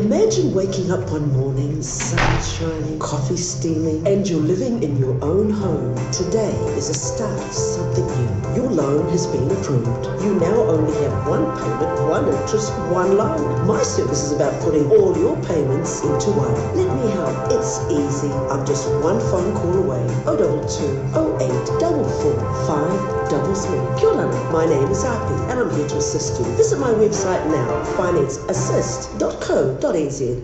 Imagine waking up one morning, sun shining, coffee steaming, and you're living in your own home. Today is a start of something new. Your loan has been approved. You now only have one payment, one interest, one loan. My service is about putting all your payments into one. Let me help. It's easy. I'm just one phone call away. 022 08 44 533. Kia ora. My name is Api and I'm here to assist you. Visit my website now, financeassist.co.nz.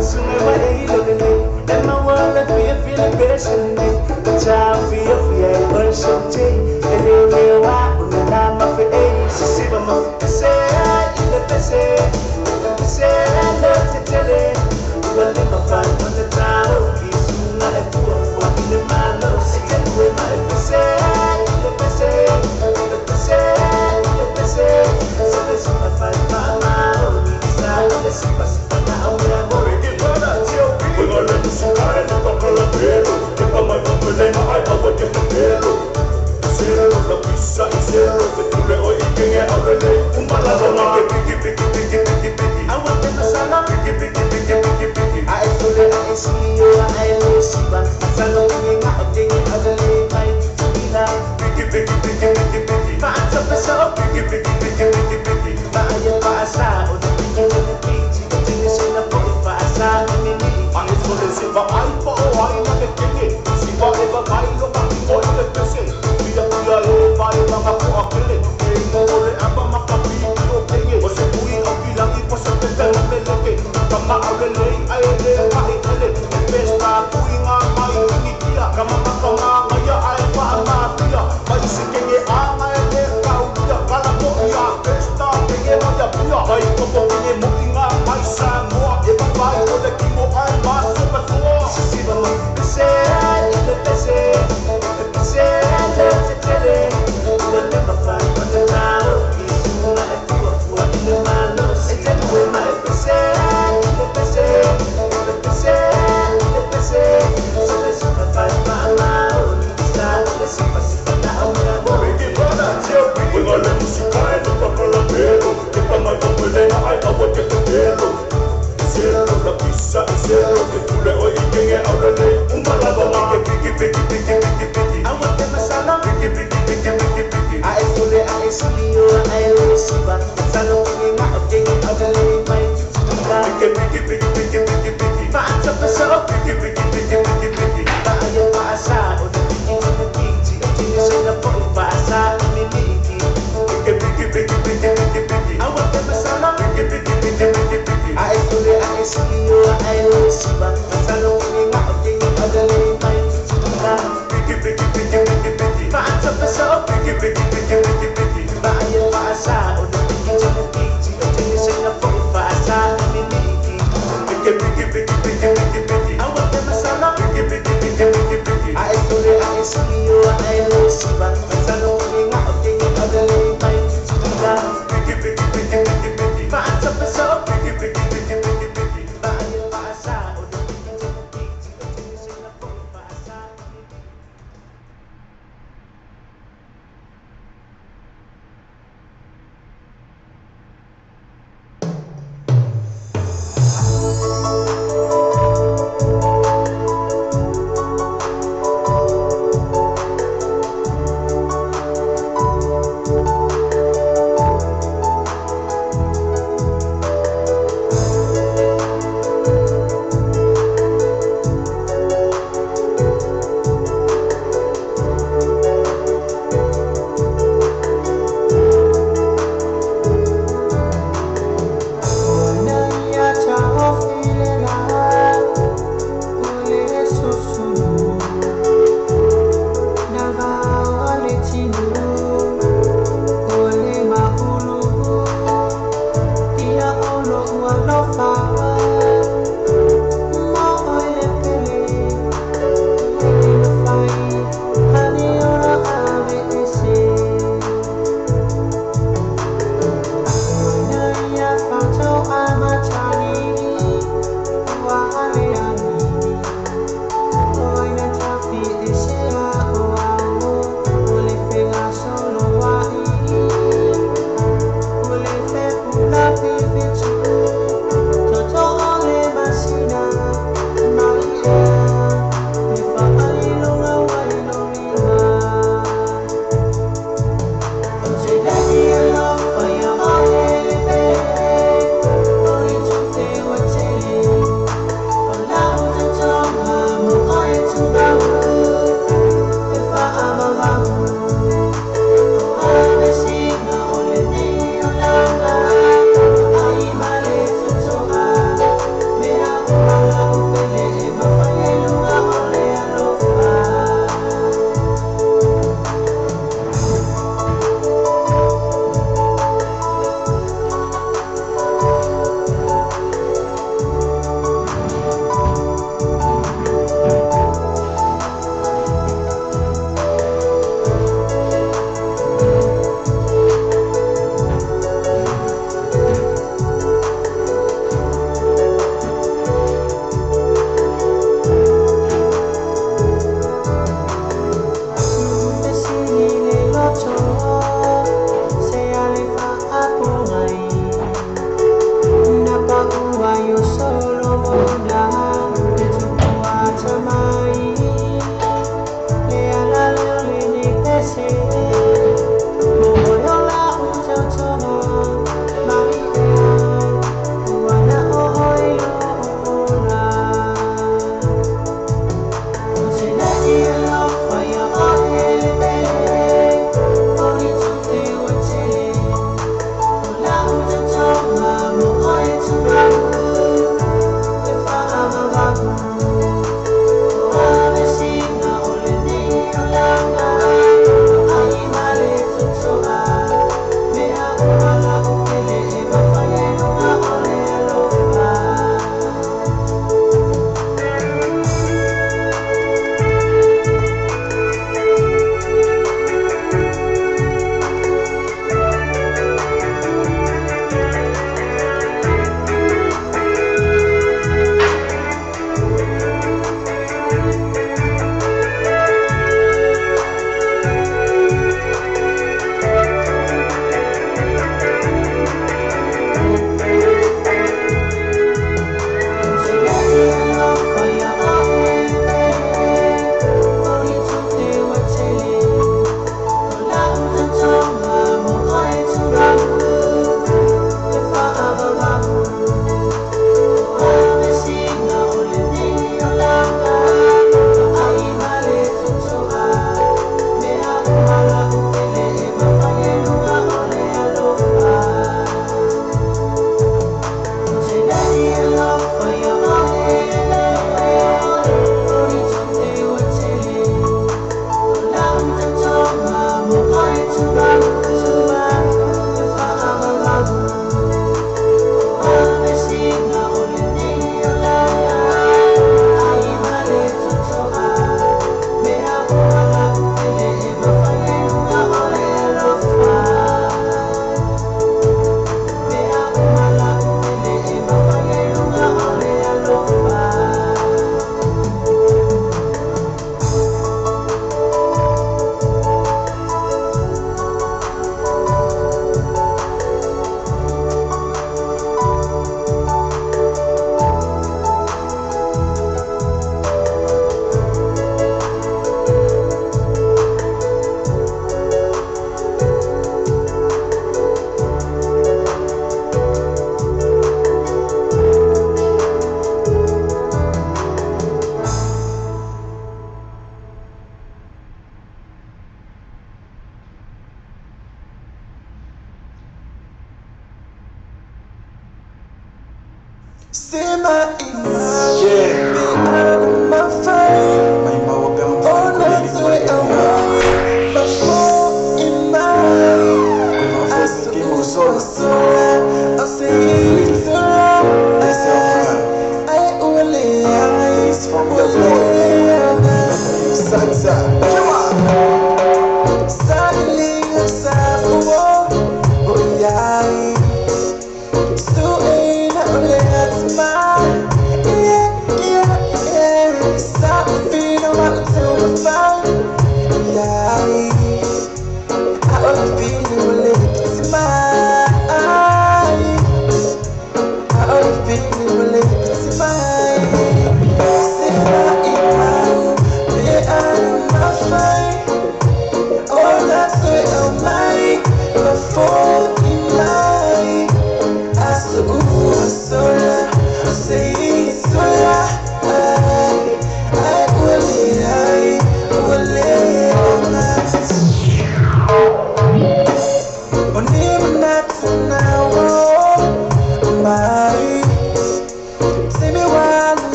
Soon as my day looking at and my world let me feel impression. The child feel free, worship tea. And you know why? When I'm up for 80, so see what my say, you let me say, say, I love to tell it. Well, in my fun, on the time, okay, soon I pour for in my love. Say, tell me my say, you let me say, let me say, so this is my fight, my own. Let's see what's now. We're gonna let you see how I look up on the pelo. If I'm a woman, then I will get the pelo. Zero, the pizza is zero. The tule o ikinge aurele. Umalala, piki, piki, piki, piki, piki. I want them to sala. Piki, piki, piki, piki, piki. I feel it, I see you, I will see back. Salo, king, I think aurele, my tula. Piki, piki, piki, piki, piki. Paansa pa sa piki, piki, piki, piki, piki. Maayo pa asa, o the piki, piki, piki. Tinisin na po ipaasa, minimiki. Siva ay pa o ay nagagigit. Siva ay bagay ko makikoy nagkasin. Biya-biya e pa ay mga po akilit. Kaya mo rin ang mga kapiti o tingin. O si buwi ang bilang ipo sa ganda ng melikit. Kamaarelay ay rin kahitalit. Best na buwi nga may inikiya. Kamangaya ay pa ang mapiya. May sikenge ang ay rin kauliya. Kala mo iya, best na tingin mo yabuya. May kupopingin mo inga may sangwa. Ibabay ko lagi mo ay maso. Zero, the food or you can get out of it. Umalala, piki, piki, piki, piki, piki. I want them masala, piki, piki, piki, piki, piki. I feel it, I see you, I will see back. Salo, king, I think I'll delay my tula. Piki, piki, piki, piki, piki, piki. Paansa pa sa piki, piki, piki, piki, piki. Maayo paasa, o the piki, piki, piki. Tinisin na po ipaasa, minimiki. Piki, piki, piki, piki, piki, piki. I want them masala, piki, piki, piki, piki, piki. I feel it, I see you, I will see back. Salo, king, I think I'll delay my tula. Piki, piki, piki, piki, piki. Paansa pa sa piki, piki, piki, piki, piki. Maayo paasa, o the piki, piki, piki. Tinisin na po ipaasa, minimiki. Piki, piki, piki, piki, piki, piki. I want them masala, piki, piki, piki, piki, piki. I feel it, I see you, I will see back. Salo, king, I think I'll delay my tula. Piki, piki, piki, piki, piki. Paansa pa sa piki, piki, piki, piki, piki. Maayo paasa, o the piki, piki, piki. Tinisin na po ipaasa, minimiki.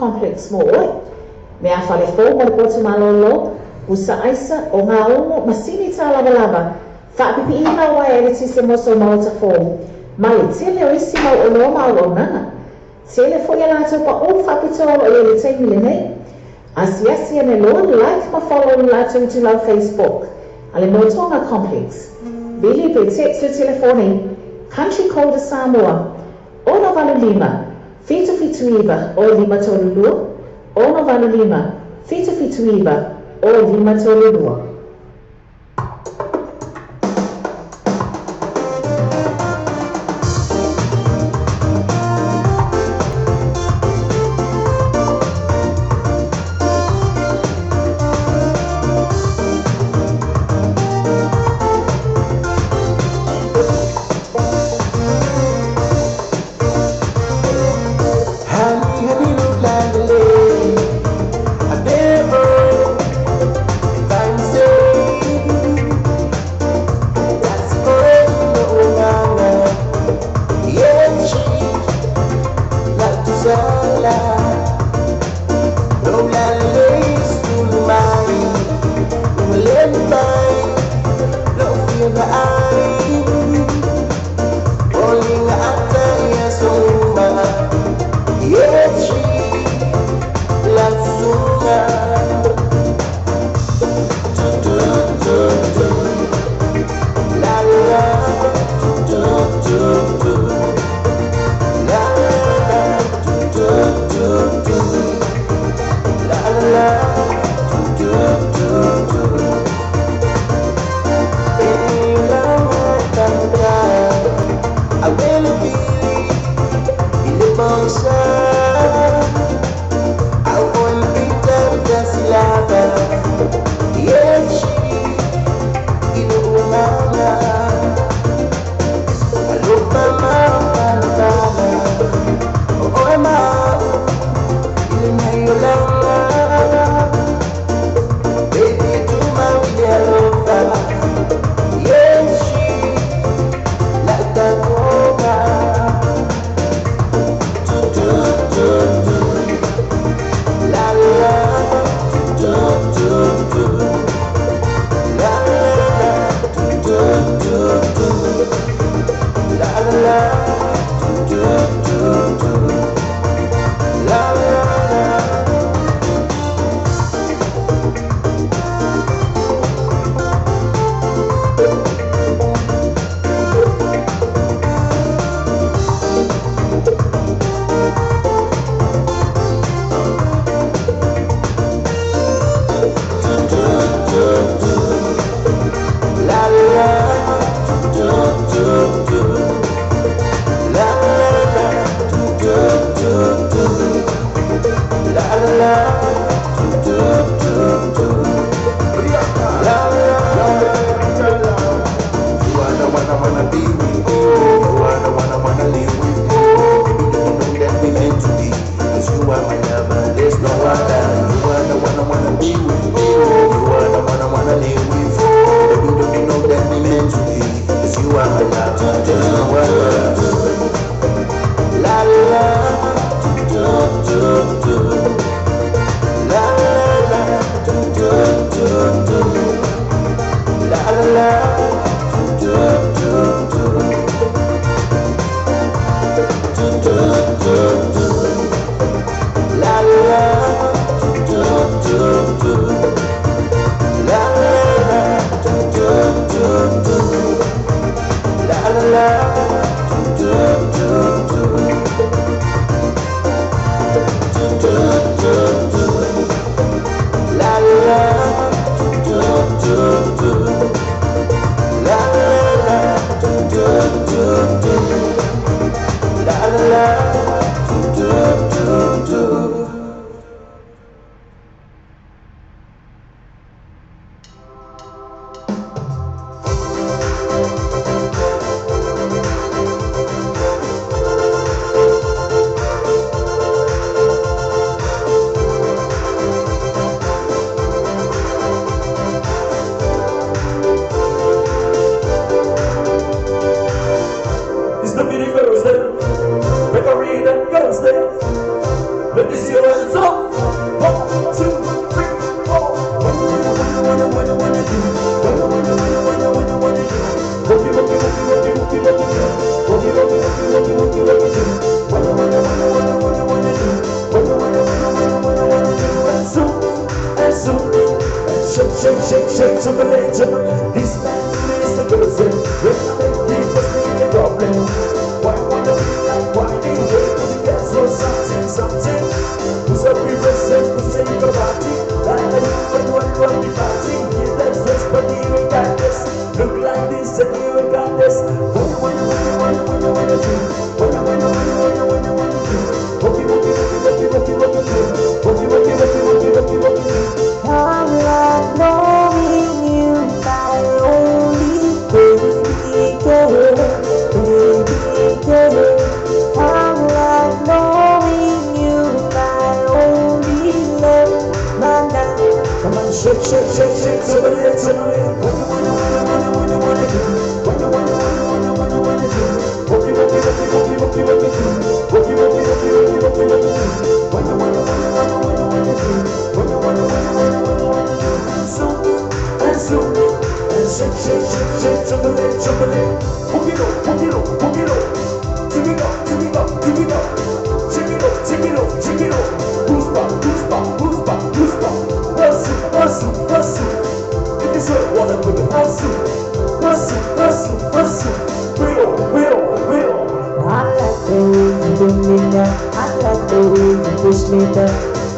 Complex mo me a fale fo mo po malolo usa aisa o nga o masini tala lava fa pipi ina wa ele sistema so malta fo mai tele o isima o no ma o na tele fo ya la pa o fa pitolo ele te milene asia ne lo like ma follow la to la Facebook ale no tonga complex Billy pe text telefone country code Samoa ono vale lima Fitu Fituiva o Lima Tolulua, Ono Vanu Lima, Fitu Fituiva o Lima Tolulua. I never find Pele pili, ile bonsa. Au kumpita utasilaba. Yeshi, ile umama. Alupa mama. Oh ma, ile nyayolama. Baby, to my William. Yeshi, like that woga. La la,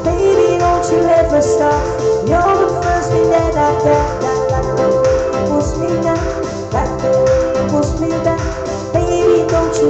Baby, don't you ever stop. You're the first thing that I got. I like the way you push me down. Like the way you push me down. Baby, don't you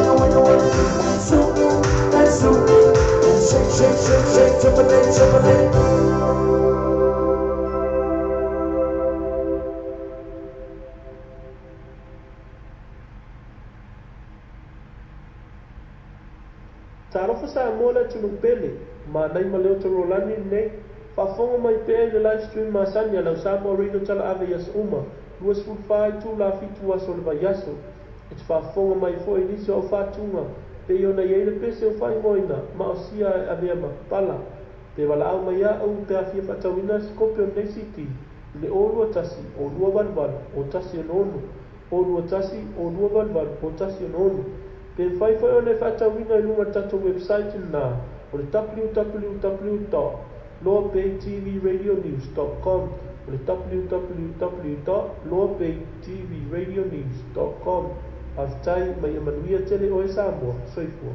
Tarofa sa mola tunu pele, ma nai ma leo toro lani nei, whafonga mai pēi le live stream ma sani alau Samoa Rino tala ave yas uma, luas fulfai tu la fitu aso le vai yaso, e te whafonga mai fo e nisi o whatunga, pe iona iei pese o whai moina, ma o sia avea ma pala, pe wala au mai a au pe awhia whatawina Scorpion nei siti, le o lua tasi, o lua vanvan, o tasi o nonu, o lua tasi, o lua vanvan, o tasi o nonu, pe fai fai o le whatawina I lunga tato website na, o le www.loapaytvradionews.com, o le www.loapaytvradionews.com, aftai mai amanuia tele o e Samoa, soifua.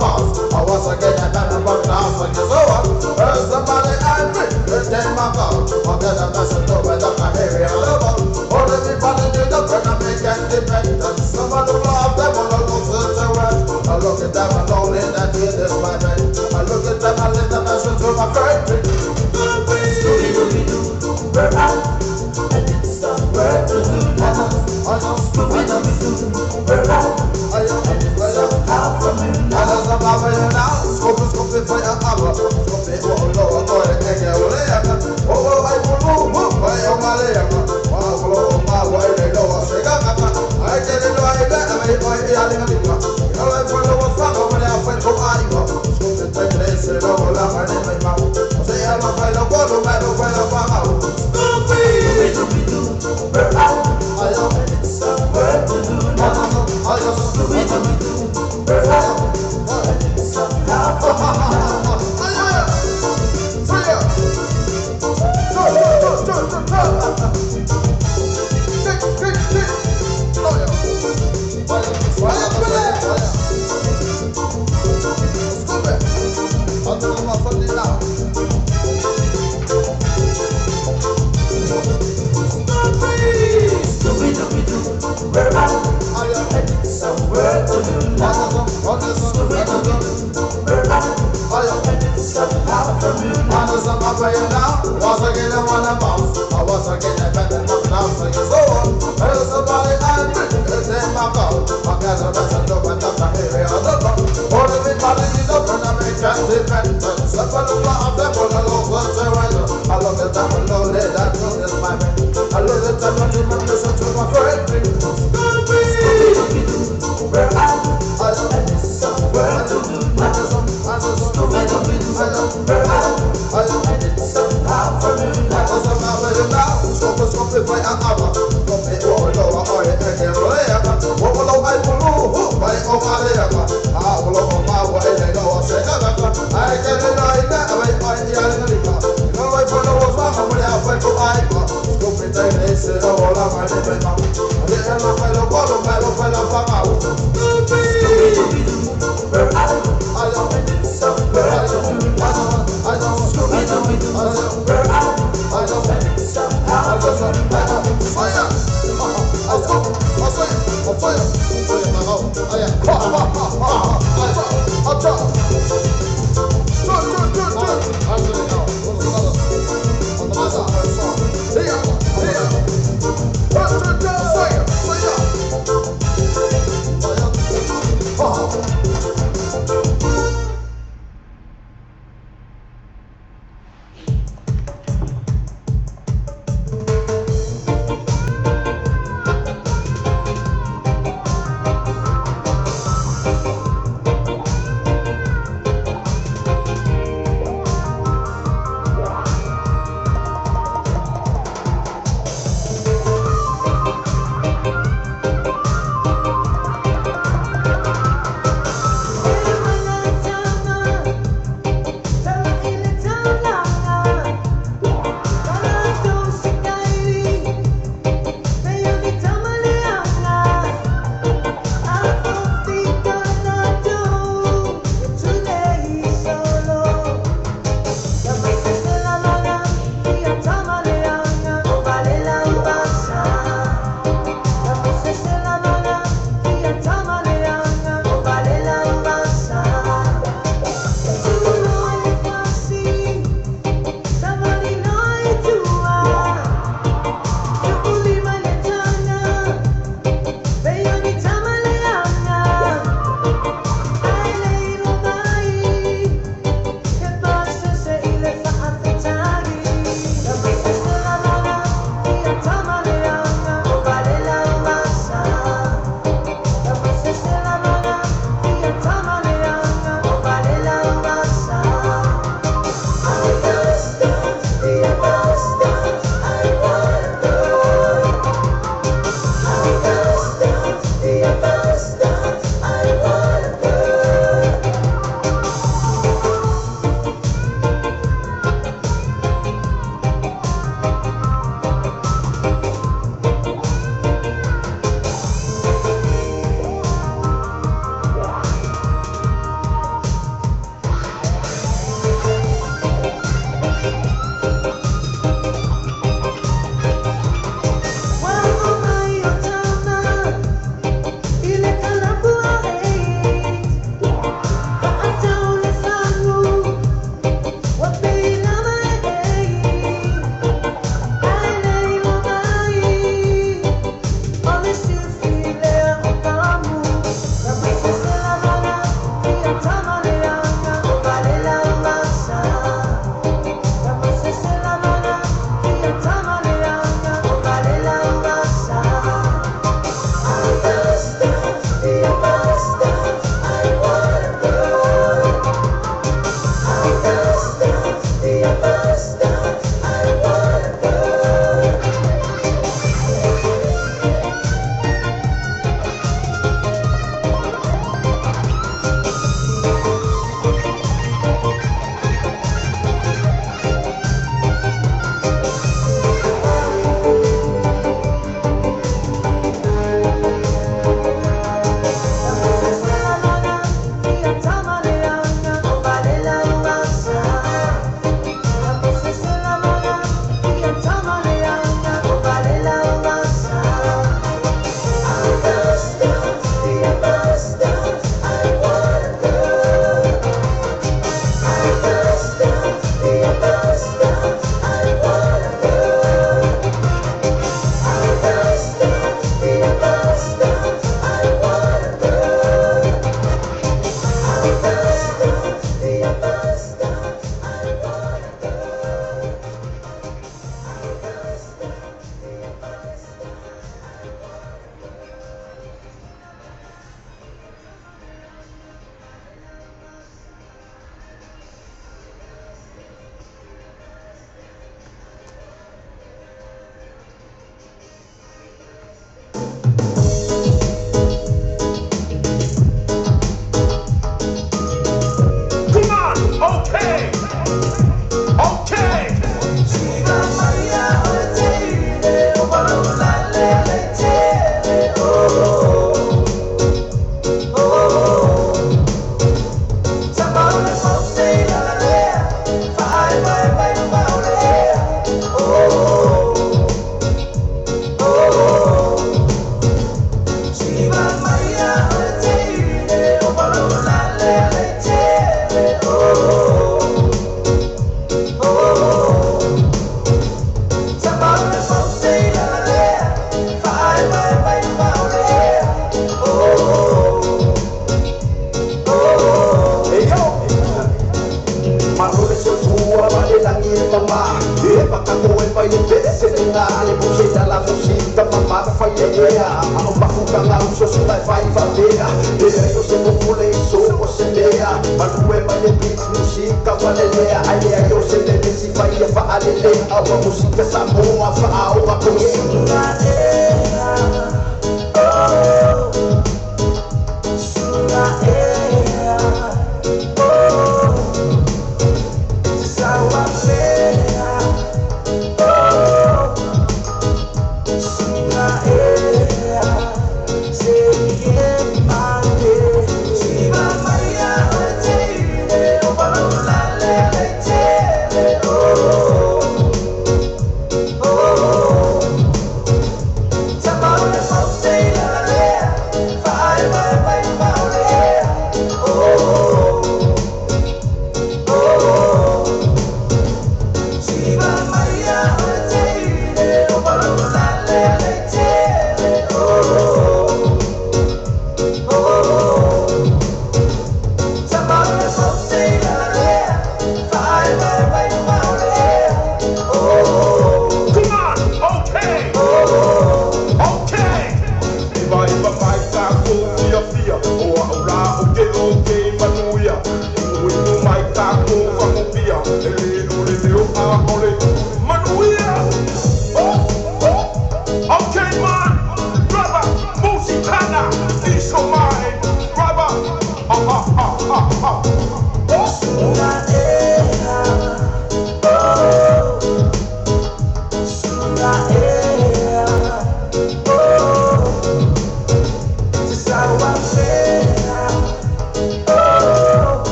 wanna bounce. I was again a better but now for you so on. Somebody angry, take my call. I'll get a message over the Caribbean level. All the people in the gonna make independent. Somebody love them on the look to the west. I look at them alone in that day, this my man. I look at them, I leave the message to my friend. Scooby-Doo, we're out. And it's somewhere to do now. I know Scooby-Doo, we're out. And it's somehow from you now. I know somehow from you now. Scooby for your hour. Scooby, oh Lord, oh, I can't get away. Oh, I will move, I am a lamb. Oh, my boy, they know what's going on. I get it right there, I mean, I hear it. You know, I follow what's wrong over there, I find for Iowa. Scooby, take this, you know, I'm not in my mouth. Say, I'm a fellow, no matter where I'm out. Scooby-Doo, we're out. I am somewhere to do now. I am Scooby-Doo, we're out. And it's somehow from now. Scooby-Doo, we're out. And it's somewhere to do now. Scooby-Doo, we're out. And it's somehow from you now. Once again I wanna bounce. I was again a better knock down for you so on. There's somebody angry, it's in my mouth. I got a message over the Caribbean level. All the people in the gonna make independent. Somebody love them on the local terrain. I look at them alone, that is my man. I look at them and listen to my friend. Scooby-Doo, we're out. And it's somewhere to do now. Scooby-Doo, we're out. And it's somehow from you now. Scooby for your hour. Scooby, oh Lord, oh, I can't get away. Oh, I will by over there. I will over my way, they know what's going on. I get it right now, I hear it. You know, I follow what's wrong when I went to Iowa. Scooby, this is all I'm going to do now. I didn't know if I don't follow, I don't follow. Scooby-Doo, we're out. I don't and it's somewhere to do now. I don't Scooby-Doo, we're out. I don't and it's somehow from you now. Fire! I'll fire! Música Samoa, Faua,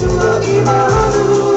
Tua imanu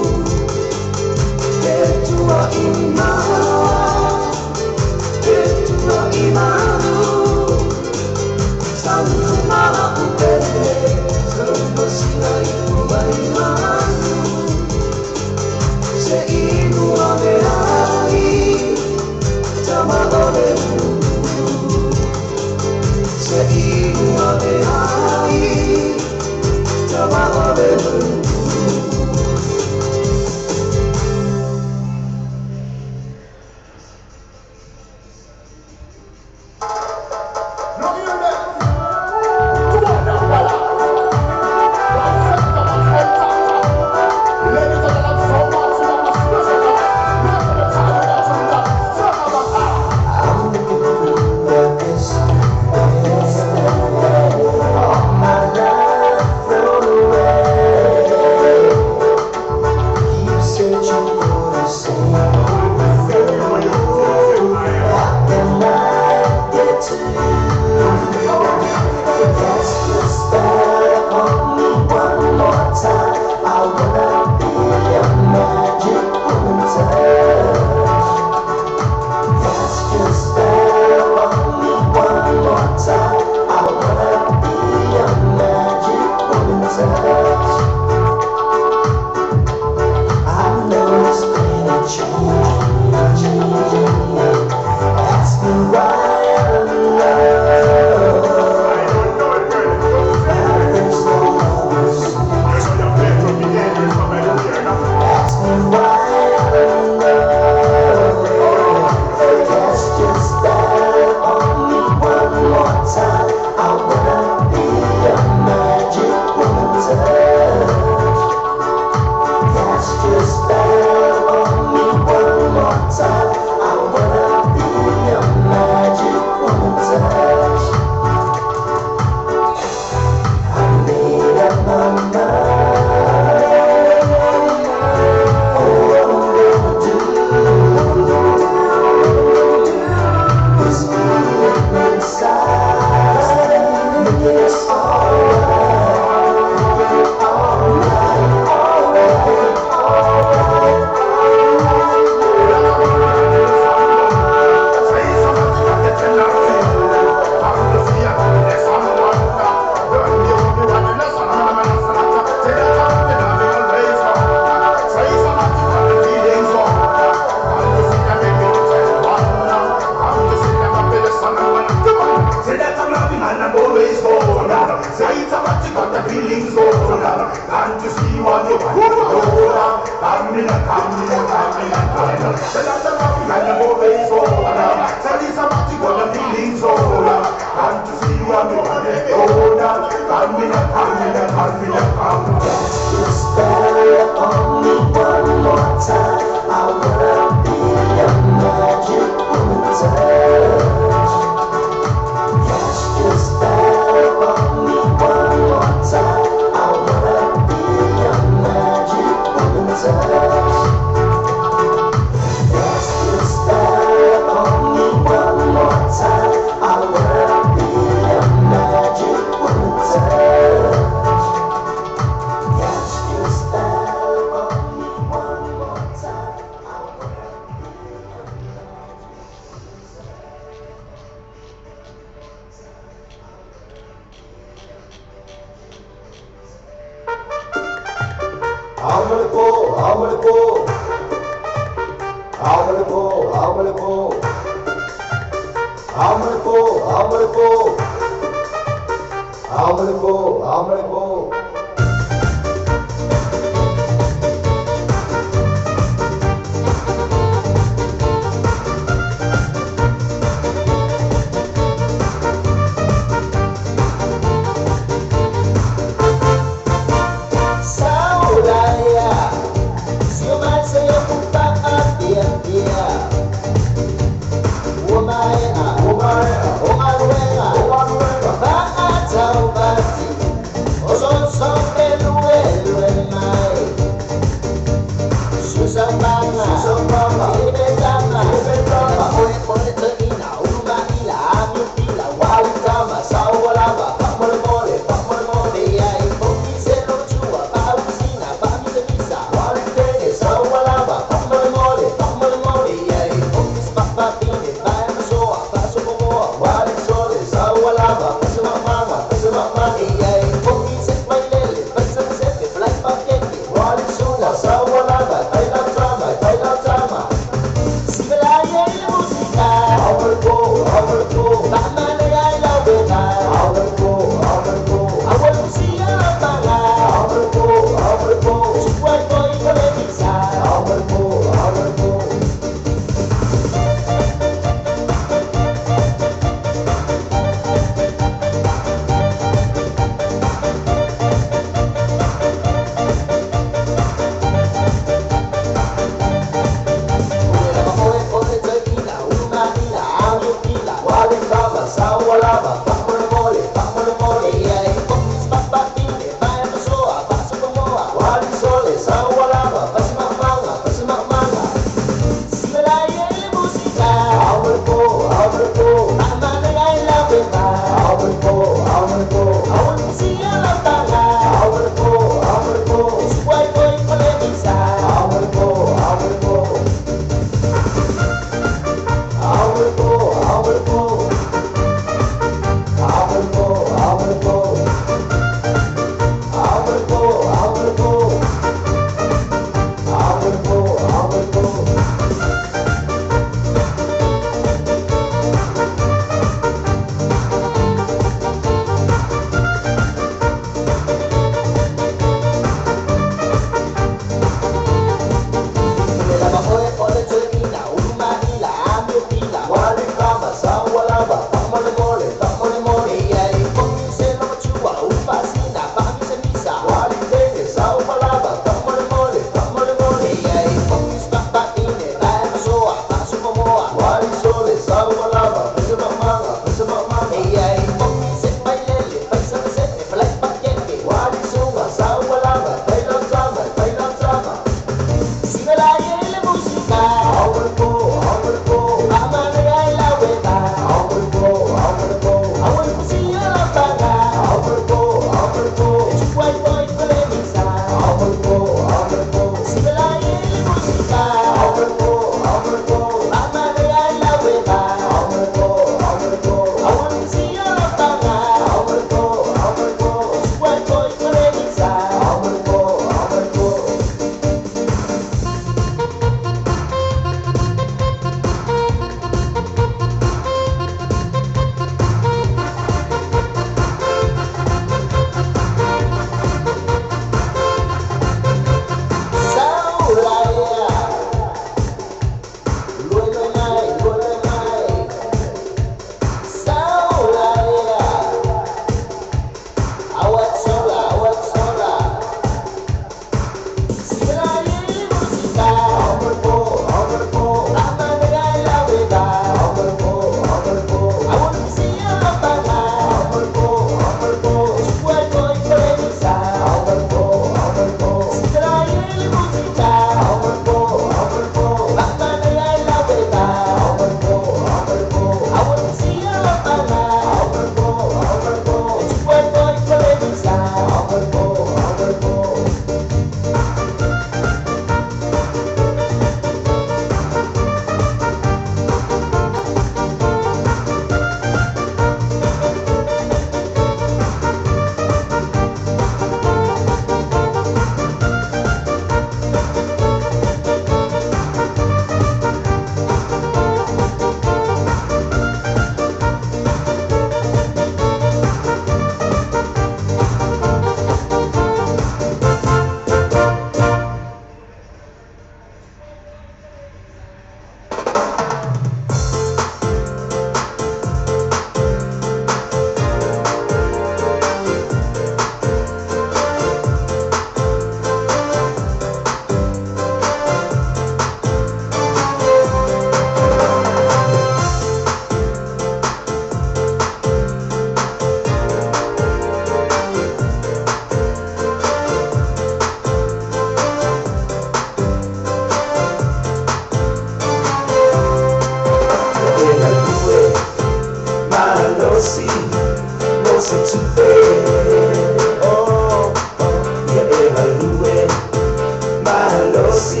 si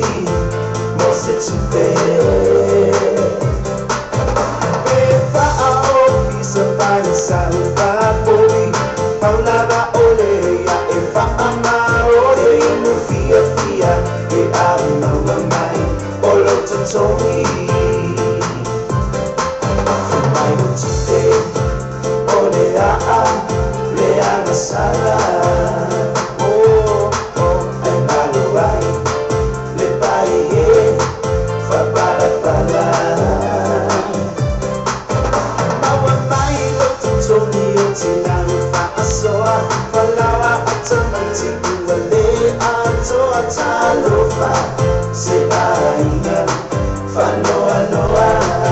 mo se tupe e fa o pisa pani sa fa poi paulava ole ya e fa amore no fia fia e ama mai olo totomi mai tupe ole a le ama sala Talofa se ainga fa noa noa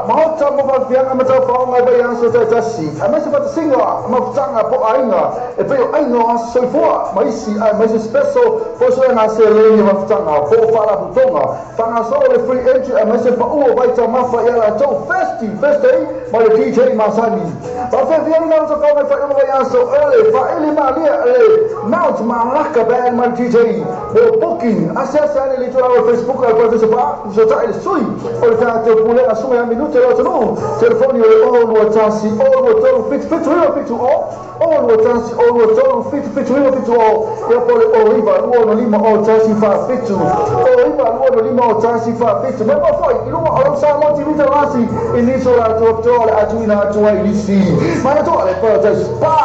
Mahota mo magbiang ang matao pa ang bayan sa tasi. Amay sa patasinga, mabtanga po ainga. Pero ainga ang soifua, may si special for so na sa lane mabtanga po para butonga. Pangaso le free entry amay sa pauo baita mafa yala to festi may DJ Masani. Pafe viang na sa kong fa ang bayan so early fa ili malia Mount Malaka band my DJ. Mo booking asasa ni lito na Facebook al pa sa pa so ta il sui. Ol ta to pule asuma ya minuto lo no. Telefoni all watasi all wato fit to all watasi all wato fit to all. Ya pole oliva luono lima all tasi fa fit to. Oliva luono lima all tasi fa fit to. Member foi iluma all sa mo tivita lasi iniso la to atuina to ilisi. Mana to ale pa spa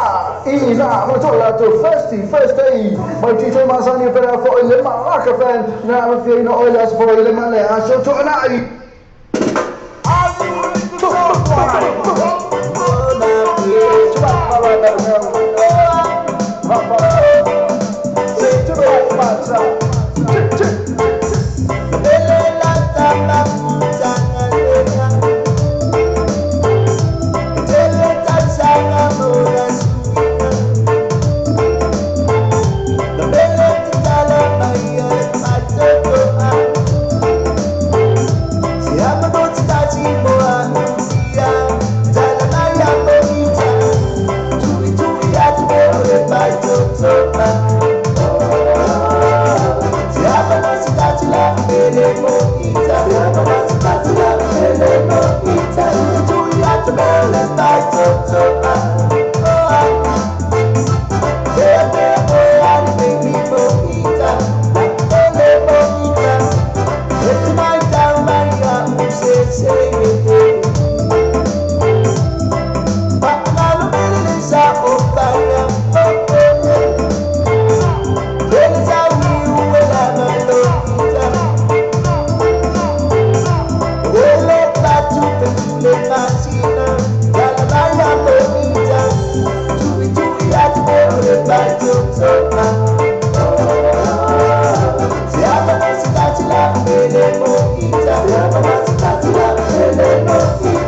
ina mo to la to first day. My DJ Masani para for ile Malaka fan na mafia oilas for ile male aso to anai. Siapa masih tak silap, ele mo kita. Siapa masih tak silap, ele mo kita.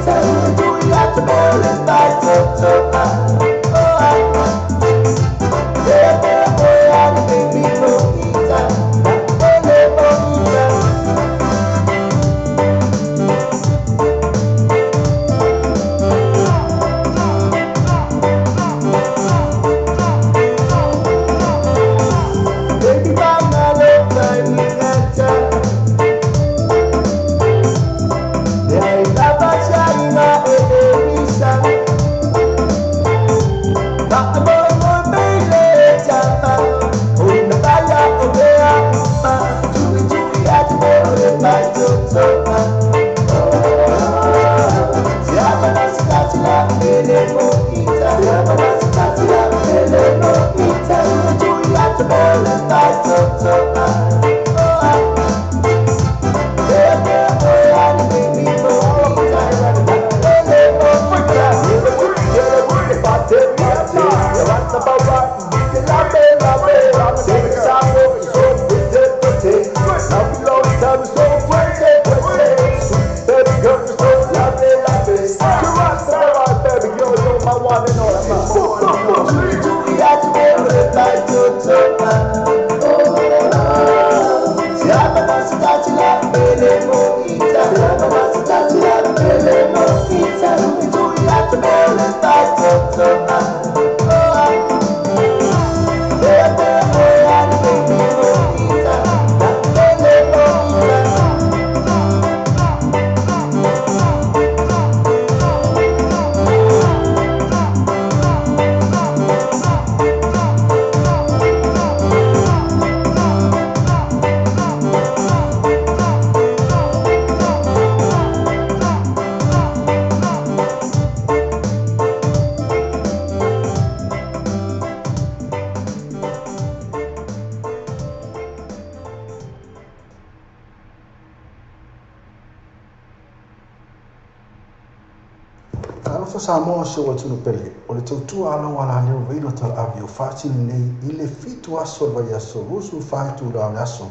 Alfa Samoa se o tunu pele o le tautua ala wala leo veilo tala avi o whaatini nei I le fitu aso le vai aso rusu whaitu rao le aso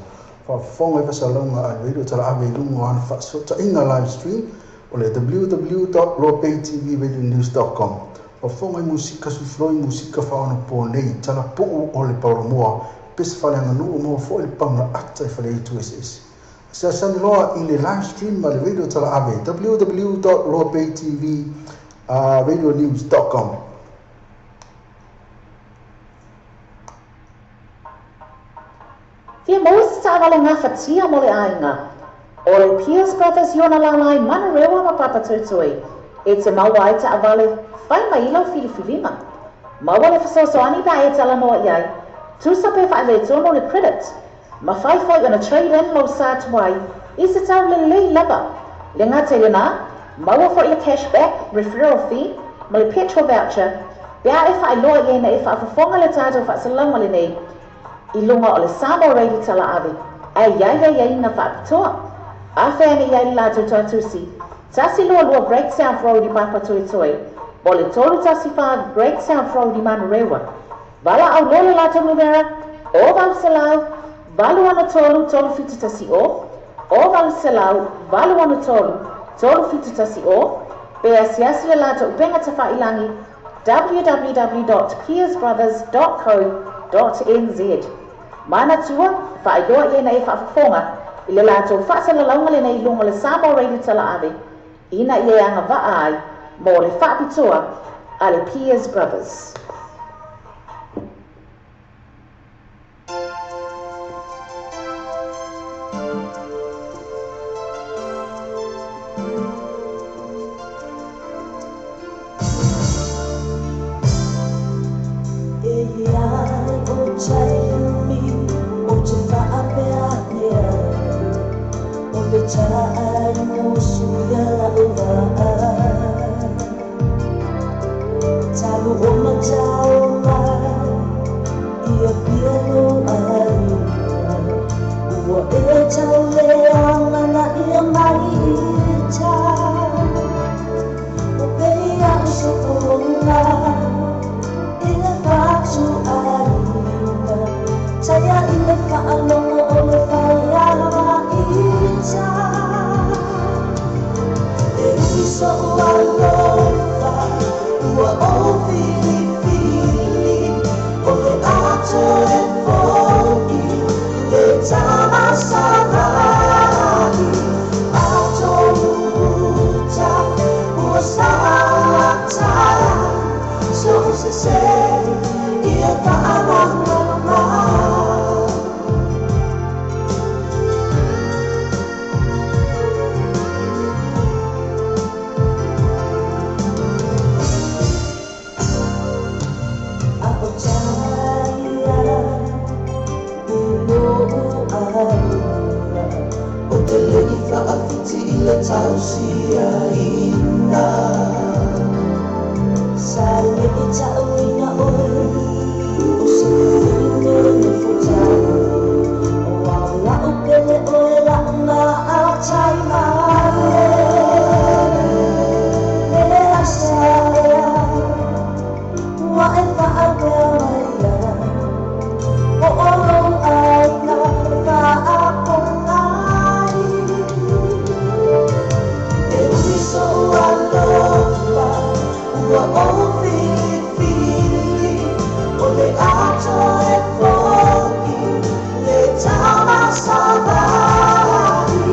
whafonga e fasalonga a veilo tala avi lungo ana whaasota inga live stream o le www.ropaytvradionews.com whafonga I musika sufloi musika whaona po nei tala puu o le pauramua pesa whalenga nuu mo fo le panga ata I whale itu esi Sia sani loa I le live stream ma le video tala ave www.ropaytvradionews.com Fia mawis ta awala ngā whatia mo le ainga. O le Pierce Brothers Iona Lalai mana rewa ma papa tuitui. E te maua ai ta awale whai mai ilo filifilinga. Maua le whasosoani da e tala noa iai. Tusa pe whai le tono le credit. Ma whai fwoi ana trade-in lo sa tuai. I se tau le lei lava. Le ngā te lena, maua fwoi le cashback, referral fee, ma le petrol voucher. Bea e whai loa iena e whai whafonga le tātou whai salama le nei. I lunga o le Samoa Radio tala ave. Ai iai na whaapitoa. A whēne iai lātou tuatusi. Tasi lua Great South Road I Papa Tuitui. Bo le tolu tasi wha Great South Road I Manarewa. Vala au lola lātou numera. O val selau, valu ana tolu fitu tasi o. O val selau, valu ana tolu fitu tasi o. Bea siasi le lātou upenga ta whailangi. www.piercebrothers.co.nz Mana tua, whaailoa iena e whaafafonga I le lātou whaasalaunga le nei lunga le Samoa Radio tala ave ina I e anga waa ai mo le whaapitoa a le Pierce Brothers. Talu ona tauma ia piano ai ua e tau leanga na ia mai ita o pea o se korona ia whatu aina taia I le whaalonga o le whaiawa ita e iso alofa ua o fili o le ato e foki le tama sarani ato luta ua salata so se ia ta'alanga le tausia ina Sale I tauina oi O se kuine le futau O au lau pele oe launga a tai mare Le asaya Wa e whaakawaya O olo aika whaakongai So alofa ua o fili o le ato e foki le tama sabari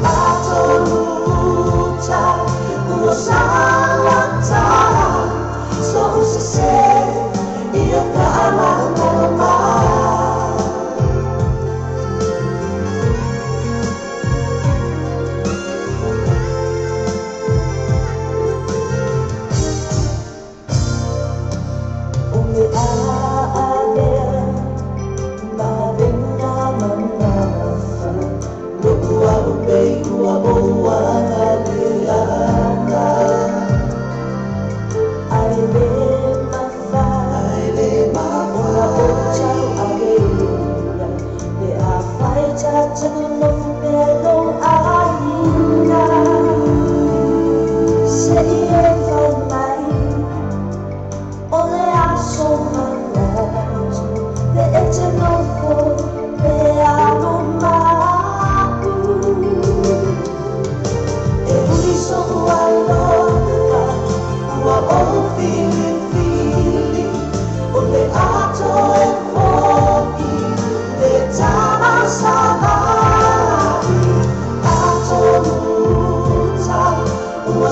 ato luta ua salata so se ia ka'alanga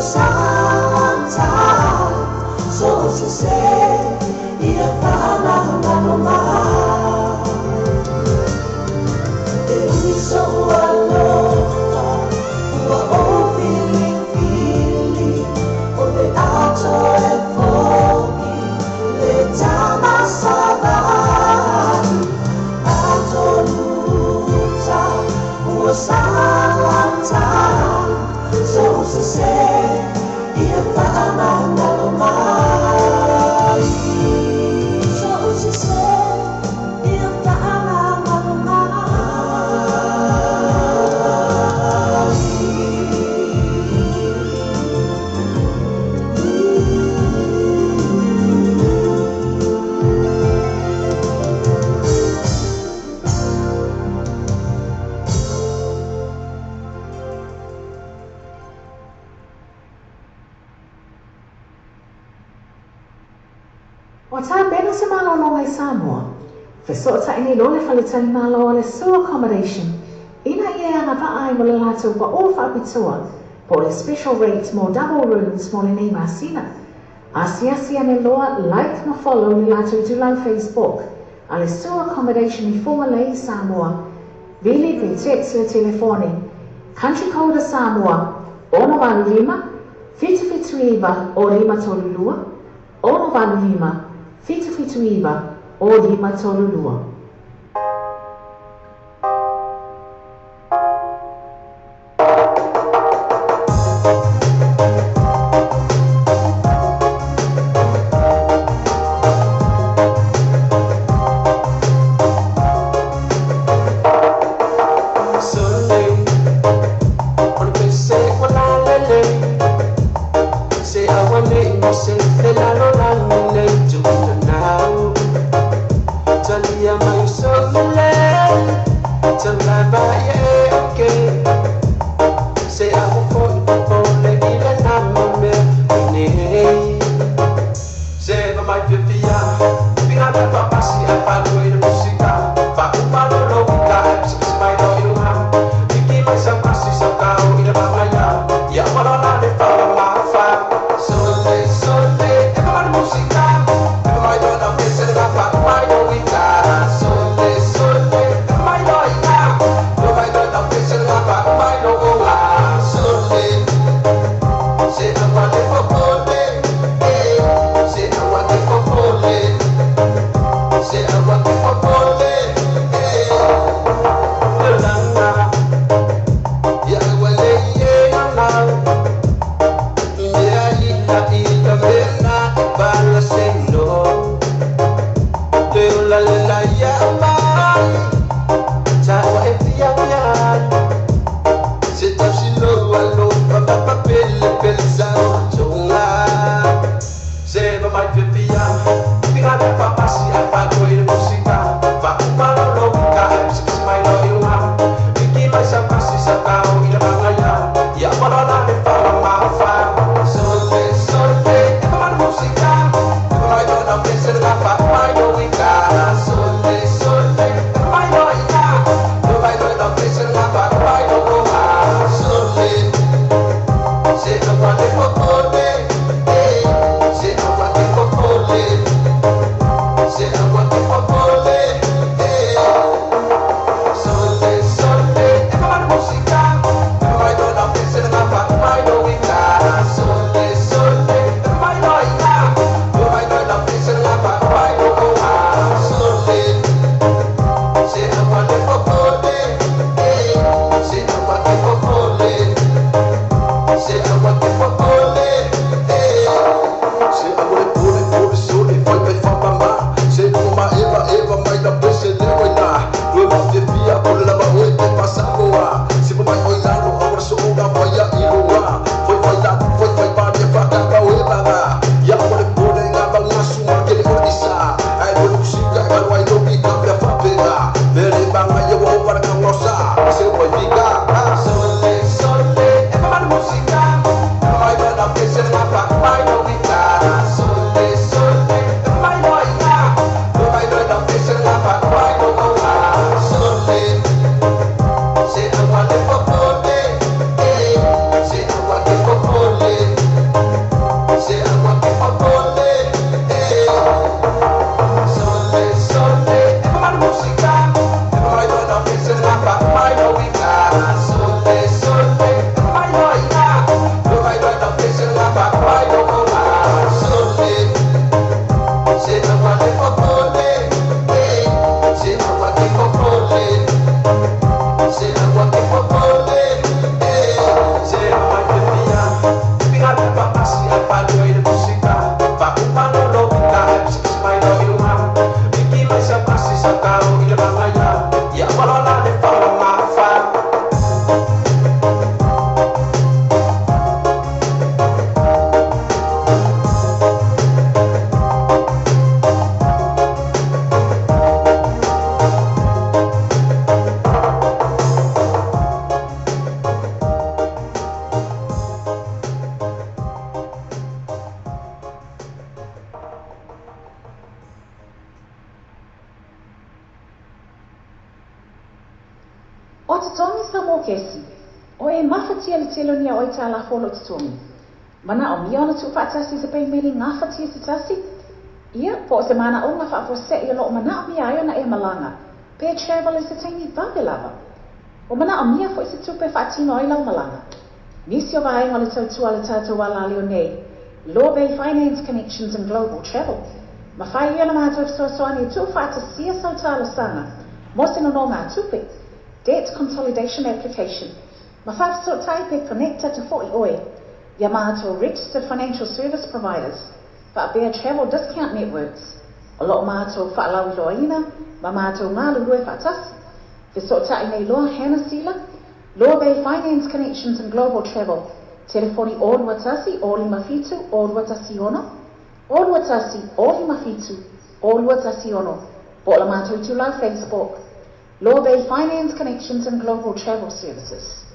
Santa, so se say, ia fala maloma. Ele so aloha, ua o fili, o le ato e foki, le tama savai, ato luta, ua Santa, so se say, ia fala malomai. So se say, ia fala malomai. O tā pena se malolo mai Samoa. Fesota ini lole whalitani malo le sewer accommodation. Ina ia anga vaa mo le lato pa o whapitua. Po le special rate mo double rooms mo le nei masina. Asiasi ane loa like na follow le lato tu lau Facebook. A le sewer accommodation I forma lei Samoa. Vili pe text le telefoni. Country code Samoa. Ono valu lima. Fitu iwa o lima tolulua. Ono valu lima. Fitu iwa o lima tolulua. te tongi sa mo kesi. O e mawhatia le telo nia o i tā la wholo te tongi. Mana o mia ona tu whaatasi se pei meni ngā whatia se tasi. Ia, po se mana o ngā whaafo se i lo o mana o mia ai ona e malanga. Pe travel is a tiny vawe lava. O mana o mia fo i se tupe whaatino ai lau malanga. Nisi o vai ngole tau tua le tātou wala leo nei. Law Bay Finance Connections and Global Travel. Ma whai ia na mātou soasoani tu whaata sia sau tāla sanga. Mo se no ngā tupe. Debt Consolidation Application. Ma whaafso taipe connecta te fo i oe. Ia mātou Registered Financial Service Providers. Whaapea Travel Discount Networks. O loo mātou whaalau loaina, ma mātou ngā lurue whaatasi. Fiso tai nei loa Hannah Sila. Law Bay Finance Connections and Global Travel. Telefoni Olu Watasi, Olu Mafitu, Olu Watasi Ono. Olu Watasi, Olu Mafitu, Olu Watasi Ono. Bola Mato Tula Facebook. Law Bay Finance Connections and Global Travel Services.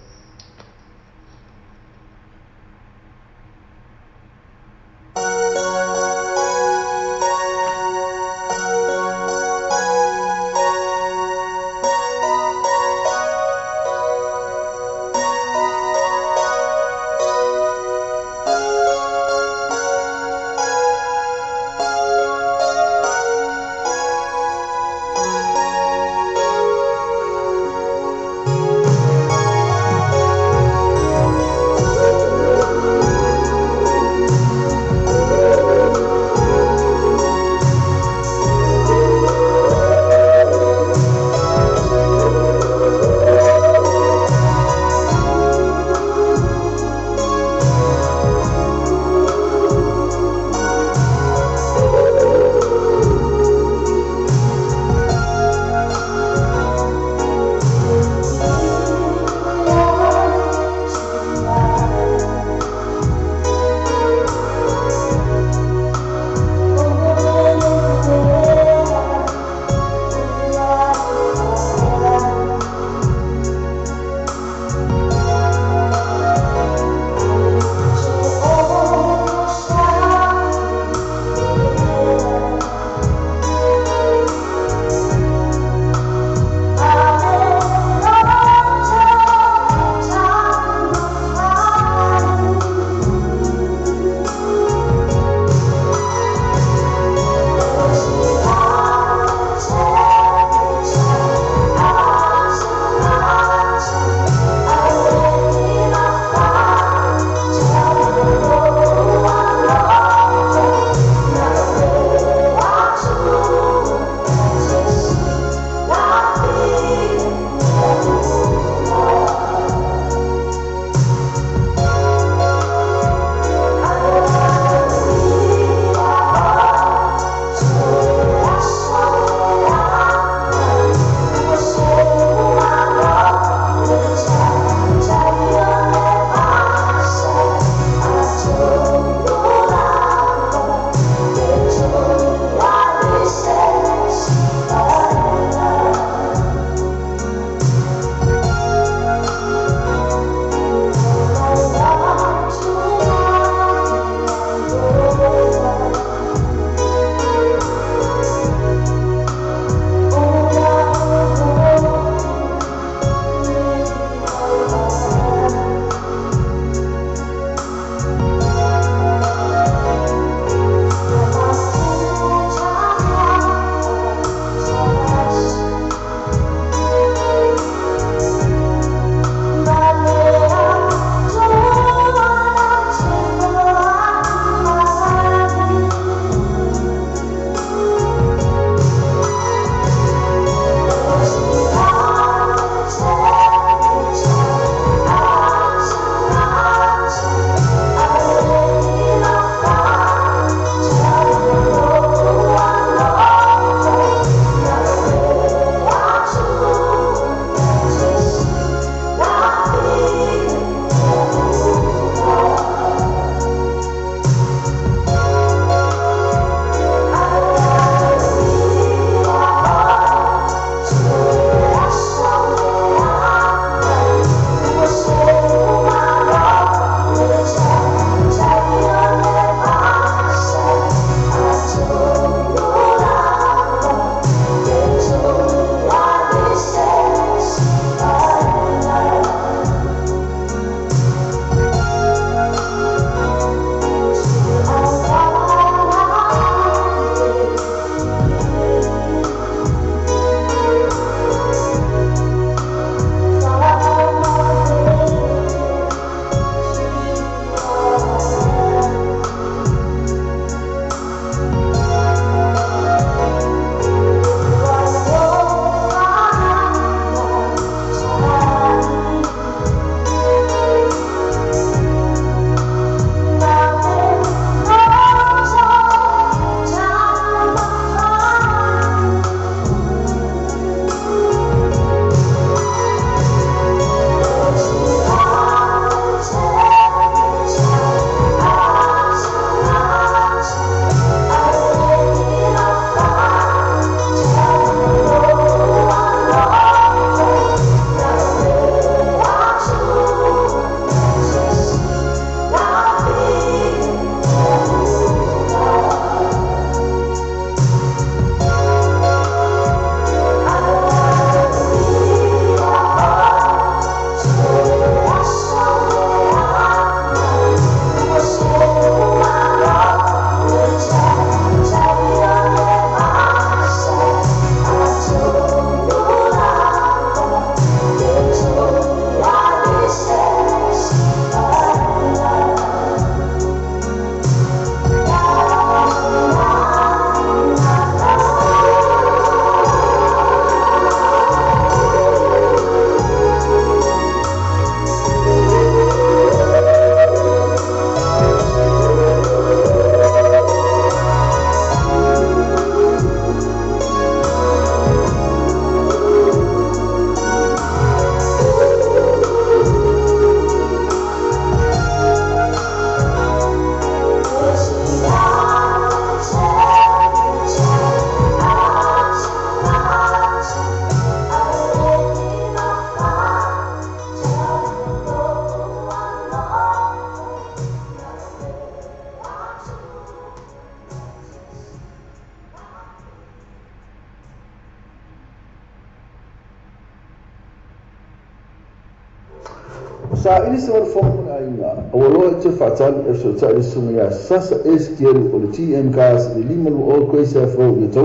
Sa ini se wal fomo na inga. O lo te fatal e so ta le sunga sasa eskiel o le TM cars le lima o ko se fo ye to.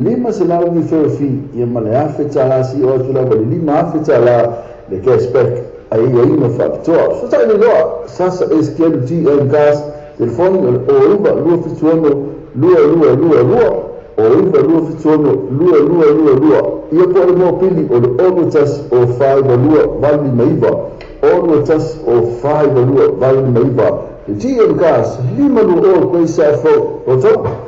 Lima se na ni fe fi ye male afeta la si o tu la le lima afeta la le ke spec ai ye ino factor. So ta le lo sasa eskiel TM cars telefoni o uba lu fituono lua o ifa lua fituono lua ia po le mo pili o le onotas o five lua vali maiva onotas o five lua vali maiva le GM gas lima lua o koe sa fo o tau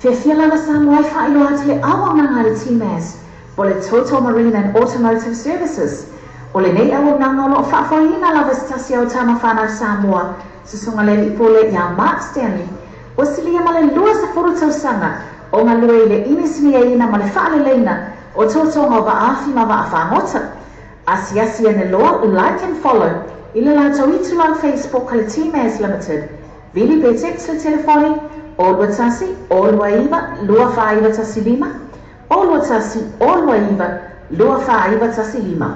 Whiawhia lava Samoa whaelo atu le awanga le T-Maz, o le Total Marine and Automotive Services. O le nei awanga o lo whaafahina lava stasi au tama whanau Samoa, susunga le lipole ia Mark Stanley, o silia ma le lua sa furu tausanga, o ngā lua i le inisini e ina ma le whaale leina, o tōtonga o vaafi ma vaafangota. Asiasi ane loa like and follow, ila la tau itu lang Facebook ka le T-Maz Limited. Vili pe text le telefoni, Olua tasi, olua iwa, lua whaiva tasi lima. Olua tasi, olua iwa, lua whaiva tasi lima.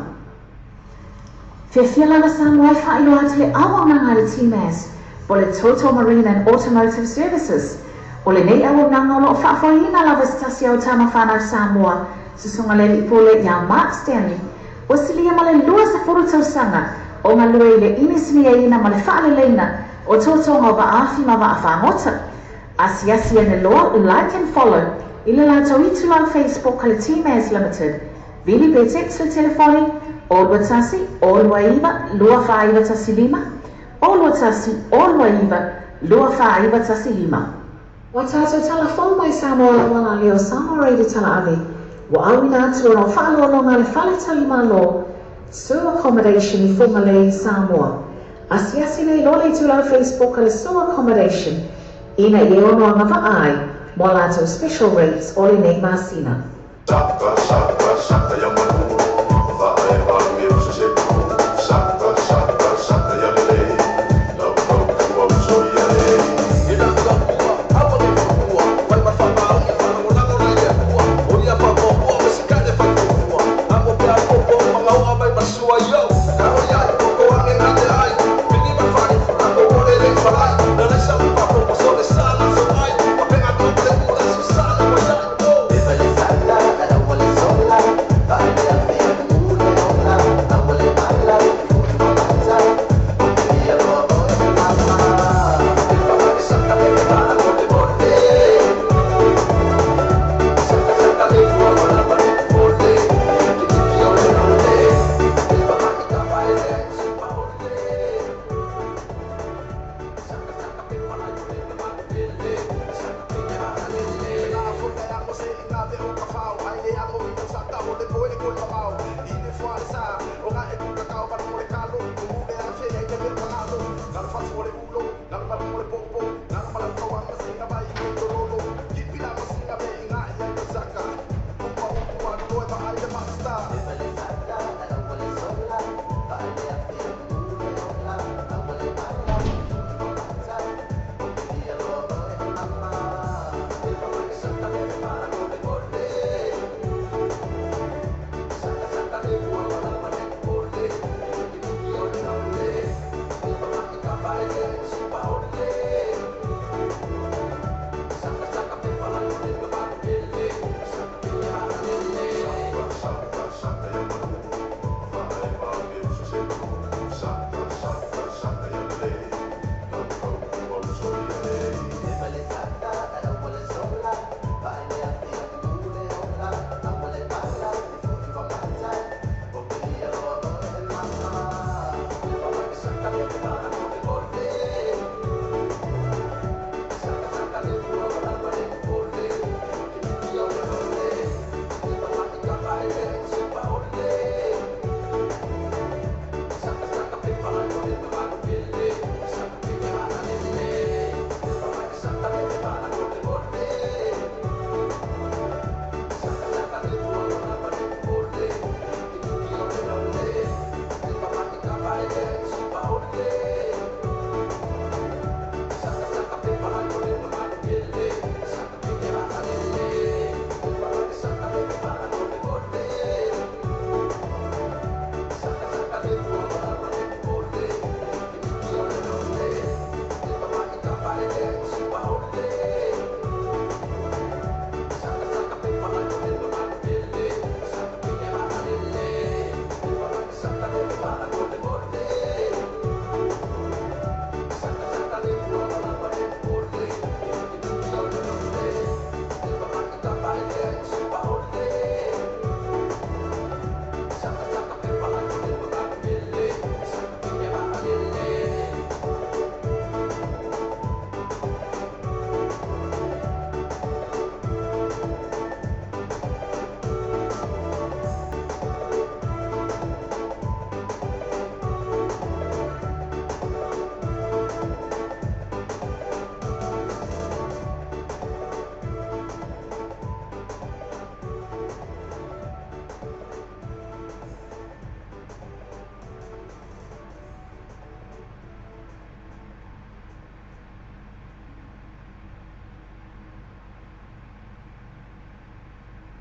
Whiawhia lava Samoa whaelo atu le awanga le T-Maz, o le Total Marine and Automotive Services. O le nei awanga o lo whaafahina lava stasi au tama whanau Samoa, susunga le lipole ia Mark Stanley, o silia ma le lua sa furu tausanga, o ngā lua i le inisini e ina ma le whaale leina, o tōtonga o vaafi ma vaafangota. Asiasi ane loa like and follow, ila la tau itu lang Facebook ka le T-Maz Limited. Vili pe text le telefoni, olua tasi, olua iwa, lua whaiva tasi lima. Olua tasi, olua iwa, lua whaiva tasi lima. Wa tātou talafon mai Samoa la wala leo Samoa reidi tala ave. Wa awina atu no whaalolonga le whale talima lo, sewer accommodation I funga le I Samoa. Asiasi nei lo le itu lang Facebook ka le sewer accommodation. Ina I ono anga vaai, mo lato special rates o le nei masina. Saka, saka, saka ya manu, vae vangi usa seku. Saka, saka, saka ya lele, lau kau kua uso ya le. Ina kua, apa ni kua, wai mawhamau I whanongonango rei a kua. O ia whakokua, mesikane whakokua. Amo pia koko, mangaunga mai masua yo. Karo iai, koko ange ngate ai. Pini mawhani, ako ore rei whalai. Nana sa upako, masole sana so ai. Wapenga kote kura su sana wa yai.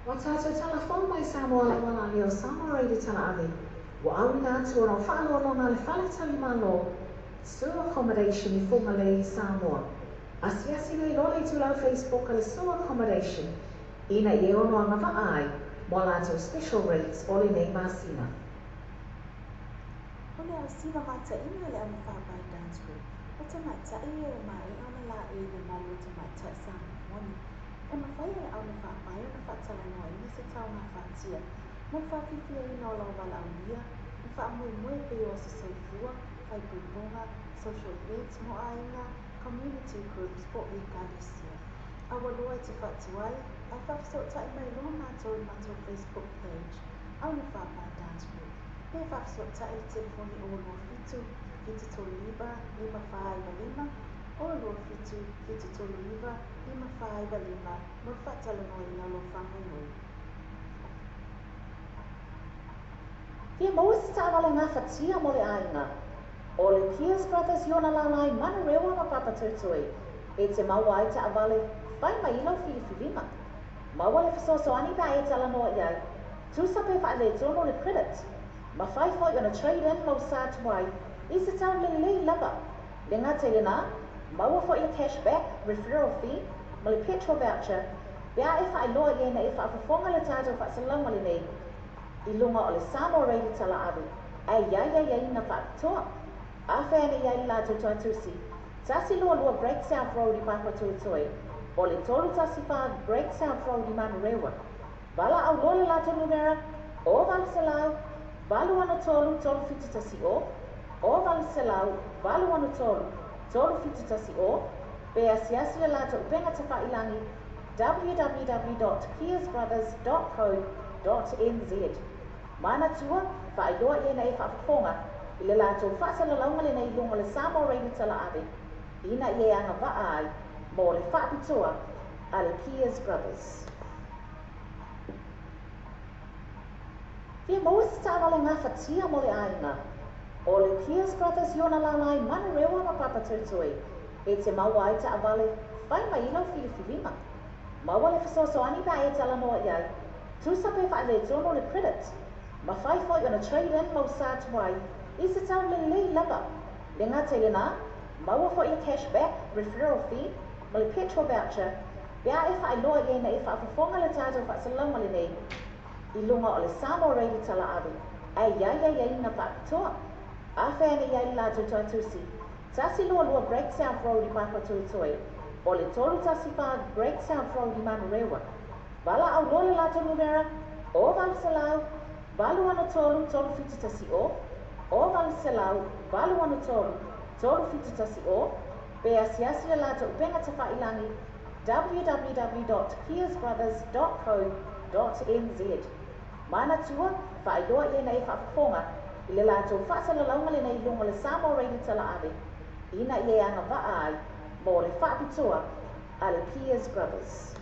Watato tala fo mai Samoa la wala leo Samoa reidi tala avi. Wa awi na atu ono whaalo no ngale whale tali malo. Sewer accommodation I funga le Samoa. Asiasi nei lole tu lau Facebook ale sewer accommodation. Ina I ono anga va ai. Mo lato special rates ole nei masina. Ole au siva mata ina le ama whapai dance group. Wata mata I o mai ama la e le malu ta mata Samoa. E mawhai e au na whapai o na whatala noa ina se tau ngā whatia. Mo whawhiwhia I no lau wala au nia. Mo whaamui mui pe o se soifua, whai puponga, social events mo ainga, community groups po I Galicia. Awa loa te whatuai, ai whawhisot tai mai loa mātou I mātou Facebook page. Au na whapai dance group. Pe whawhisot tai I telefoni o loa fitu, fitu tolu liba, 555. O loa fitu, fitu tolu liba, 555. Mo whatala noa I ngalo whanganui. Kia maua se taawale ngā whatia mo le ainga. O le Piers Brothers Iona Lalai mana rewa ma papa tutui. E te maua ai taawale, whai mai ilo whiwhiwima. Maua le whasoso ani pa e tala noa iau. Tusa pe wha le tono le credit. Ma whai fo I trade in mo sa tuai. I se tau le lava. Le ngā te le nā, maua fo I cashback, referral fee, ma le petrol voucher. Bea e wha loa I na e wha whafonga le tātou wha salama le nei. I lunga o le Samoa reidi tala avi. Ai iai na whakatoa. A whēne iai la tutua tusi. Tasi lua Break South Road I Papa Tuitoi. O le tolu tasi wha Break South Road I Manurewa. Wala au loa le lato numera. O Valselau. Valu ana tolu fitu tasi o. O Valselau. Valu ana tolu fitu tasi o. Pe asiasi le lato upenga te whailangi. www.piersbrothers.co.nz Mana tua, whaeloa I na e whaafonga I le lātou whaasalaunga le nei lunga le Samoa reidi tala ave. Ina I e anga waa ai, mo le whaapitua a le Piers Brothers. Fia maua se taawale ngā whatia mo le ainga. O le Piers Brothers Iona Lalai mana rewa ma papa tutui. E te maua ai taawale, whai mai ilo whiwhiwima. Maua le whasoso ani pa e tala noa iau. Tusa pe wha le tono le credit. Ma whai fo I trade in mo sa tuai. I se tau le lava. Le ngā te le nā, maua fo I cashback, referral fee, ma le petrol voucher. Bea e wha loa I na e wha whafonga le tātou wha salama le nei. I lunga o le Samoa reidi tala avi. Ai iai na whakatoa. A whēne iai la tutua tusi. Tasi lua Break South Road I Papa Tuitoi. O le tolu tasi wha Break South Road I Manurewa. Wala au loa le lato numera. O Valselau. Valu ana tolu fitu tasi o. O Valselau. Valu ana tolu fitu tasi o. Pe asiasi le lato upenga te whailangi. www.piersbrothers.co.nz Mana tua, whaeloa I na e whaafonga I le lato whaasalaunga le nei lunga le Samoa reidi tala ave. Ina I e anga waa ai, mo le whaapitua a le Piers Brothers.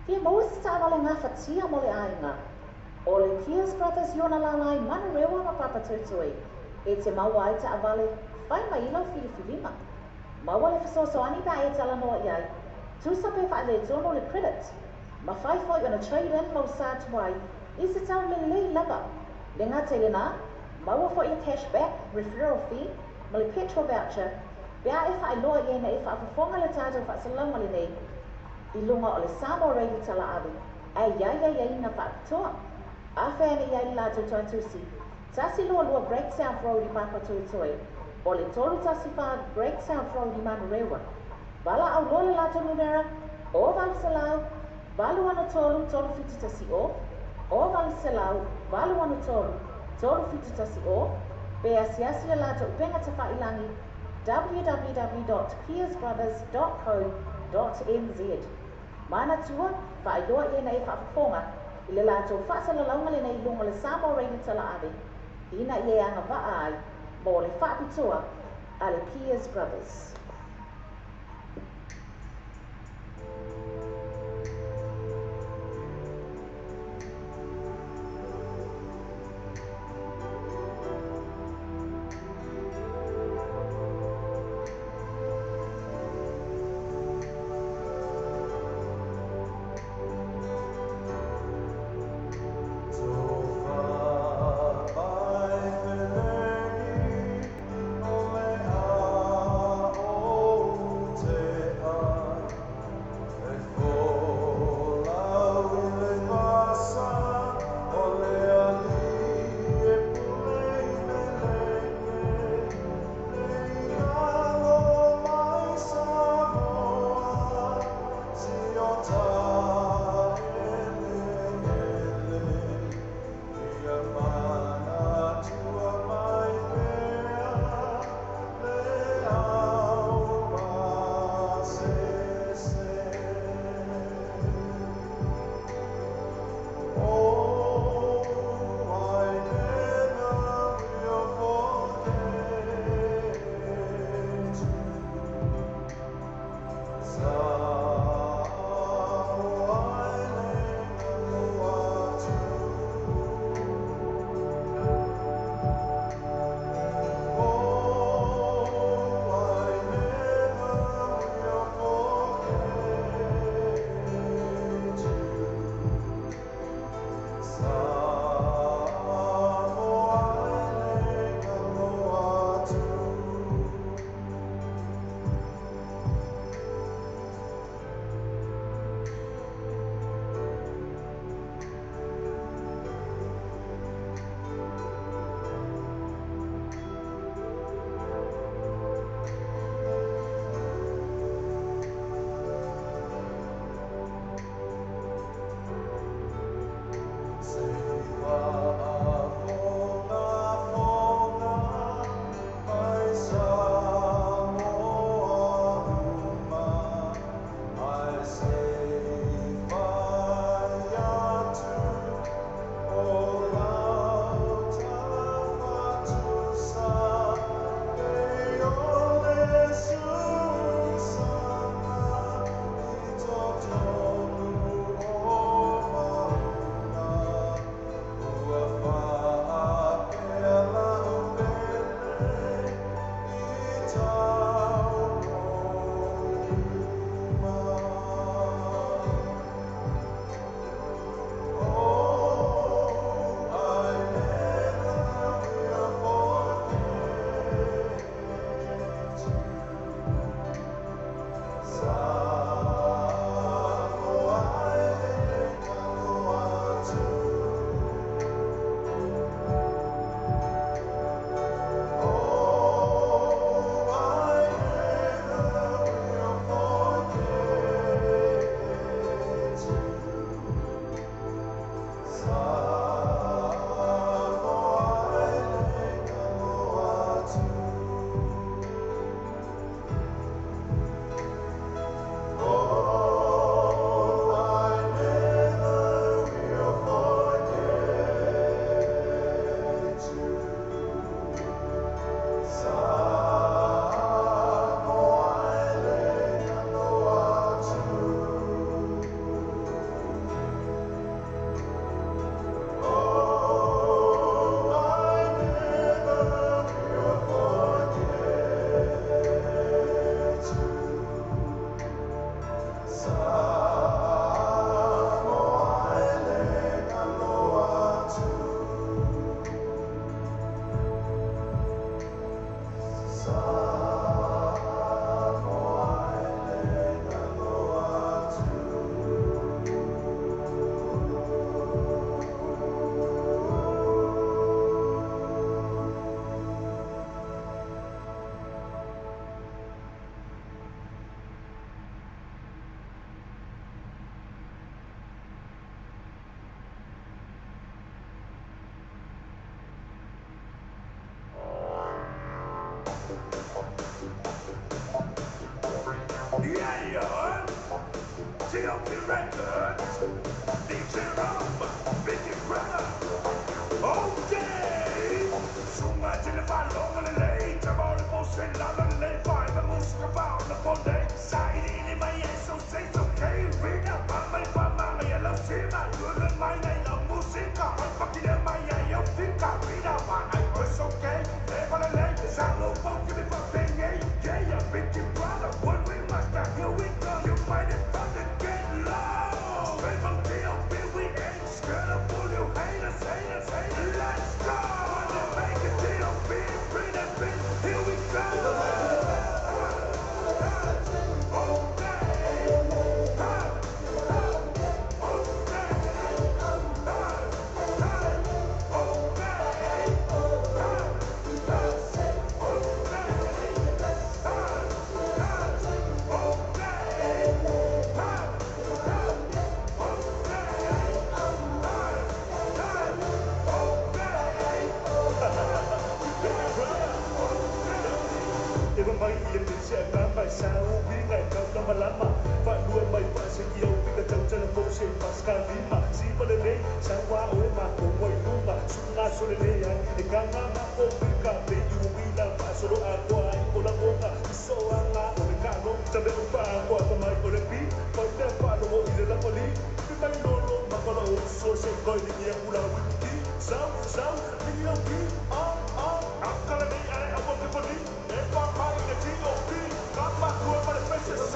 Pia maua se taawale ngā whatia mo le ainga. O le Piers Brothers i ona lalai mana rewa ma papa tuitui. E te maua ai taawale, whai mai ilo filifilima. Maua le whasosoani pa e tala noa iai. Tusa pe wha le tono le credit. Ma whai fwoi ona trade in mo sa tuai. I se tau le lei lava. Le ngā teile nā, maua fwoi le cashback, referral fee, ma le petrol voucher. Pea e wha loa i ena e wha awhawhonga le tātou wha salama le nei. I lunga o le Samoa Reiki tala awi. Ai iai na wha toa. A whēne iai lātou tuatusi. Tasi lua Great South Road i Papa Tuitui. O le tolu tasi wha Great South Road i Manurewa. Wala au loa le lātou numera. O Valsalau, walu ana tolu, tolu fitu tasi o. O Valsalau, walu ana tolu, tolu fitu tasi o. Pea siasi le lātou upenga te whailangi. www.piersbrothers.co.nz Mana tua, whaeloa i ena e whaafonga i le lātou whaasalaunga le nei lunga le Samoa Reiki tala awe. Ina i e anga waa ai, mo le whaapitua a le Piers Brothers. Oh Yeah, TLP Records, DJ Rum, Biggie Brother, okay. Sunga till the fall on the late, about the most and la la la, five the most about the body. Side in my ass, so say it's okay. Read up on my mama, I love him, I good my name of music. I'm fucking in my eye, you think I read up on I was okay. Never the late, it's all over, give it up, yeah, Biggie Brother, when we must back, here we go. You might have found it get low. Straight from TLP, we ain't scared of all you haters. Let's go. Wanna make it TLP, bring that bitch, here we go. Iba may ilipin siya gambay sa ubingay Kau na malama Panuan may pasigiyaw Pikachaw sa labose Paskalima Si palalay Sa wawe Makuway luma Suna soleleyan Ika nga maopika Beyu wila Pasolo ako ay Ulang-unga Iso ang nga Ulikano Sabi upa ako At may kulipi Pagda paano mo Ilalang mali Di may lolo Makala uso Sa iko'y Hindi ang ulang wiki Saw Hindi ang ki Ang kalanay ay Awag na pali the T.O.P. Got my crew for the faces.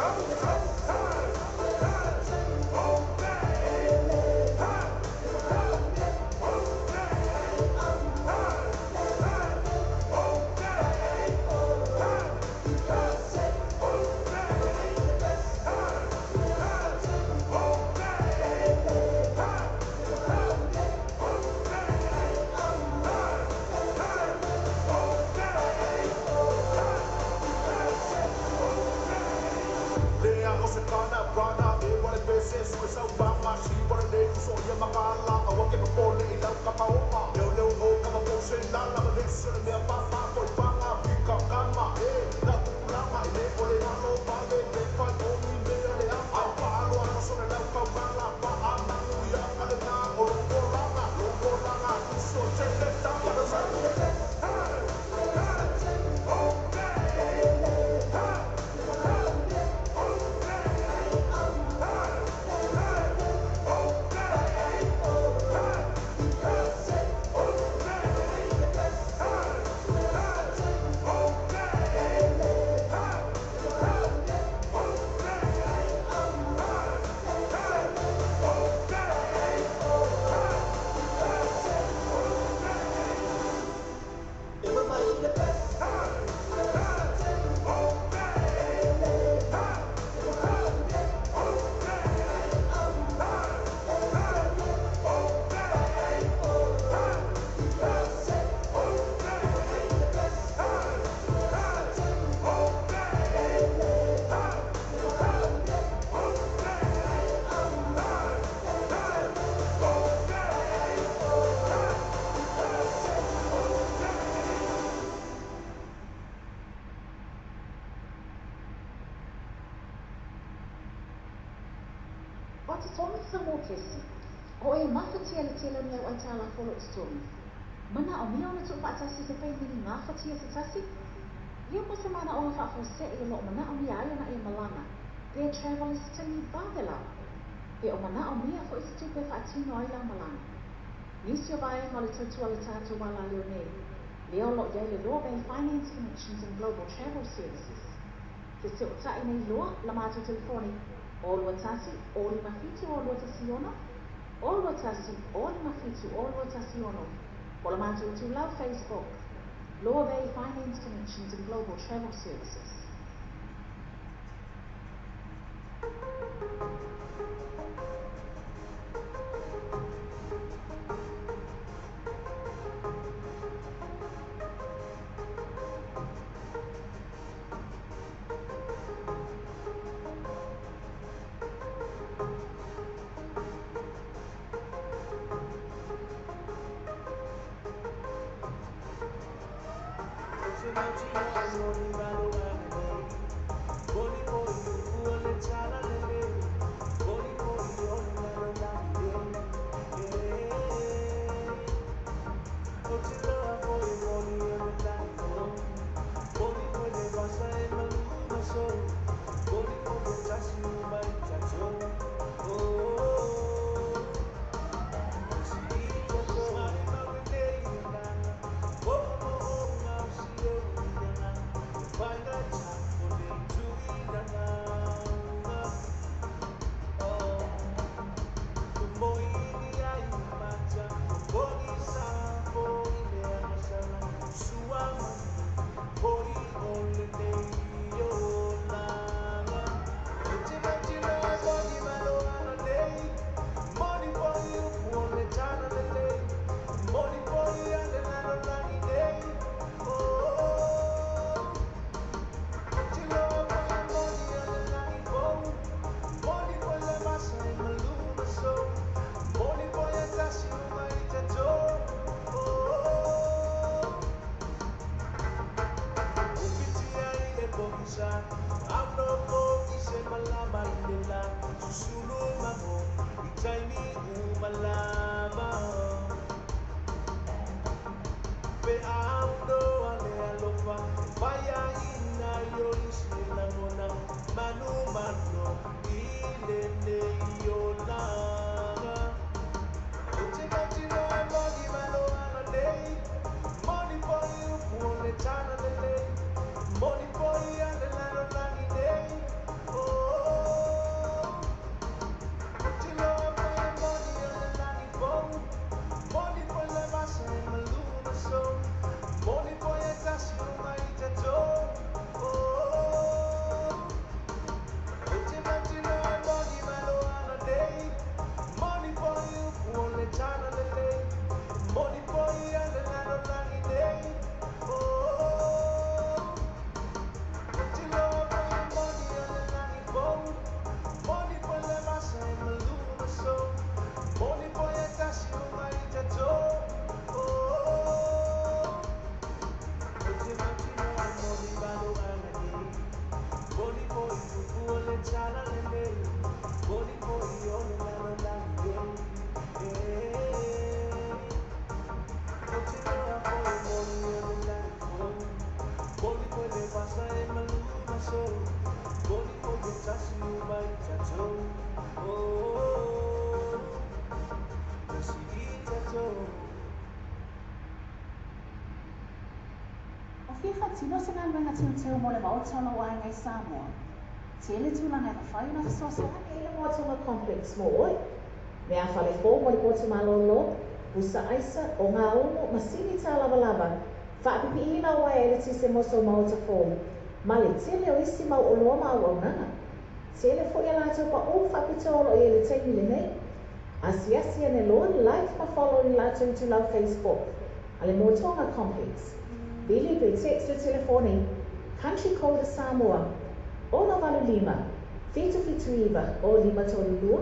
O e mafatia le tele leo ai tala folo story. Mana o mia ona tu patasi se pei mini mafatia se tasi. Ia po se mana o fa fose e lo mana o mia ai na e malanga. They travel to me bavela. E o mana o mia fo isi tupe fa atino ai la malanga. Nisi o vai ngole tautua le tatu wala leo nei. Leo lo iai le loa bei finance connections and global travel services. Te te o tai nei loa la mātou telefoni. O lua tasi, o li mafitu o lua tasi ono. O lua tasi, o li mafitu o lua tasi ono. O la mātou tu lau Facebook. Loa Bay Finance Connections and Global Travel Services. Fifa tino se ngā manga tūtū mo le mautolo ai ngai Samoa. Te ele tūlanga e whai na whasosa ake ele mautolo complex mo oi. Me a whale fō mo le pōtu malolo, usa aisa o ngā ono masini tā lava lava. Whaapipi ina o ai ele tise moso mauta fō. Ma le tele o isi mau o loa mau au nanga. Te ele fo ia lātou pa o whapitolo i ele teimi le nei. Asi ane loa ni like ma follow ni lātou tu lau Facebook. Ale Motonga Complex. Billy pe text o telefone, country code Samoa, ono valu lima, fitu iwa o lima tolu lua,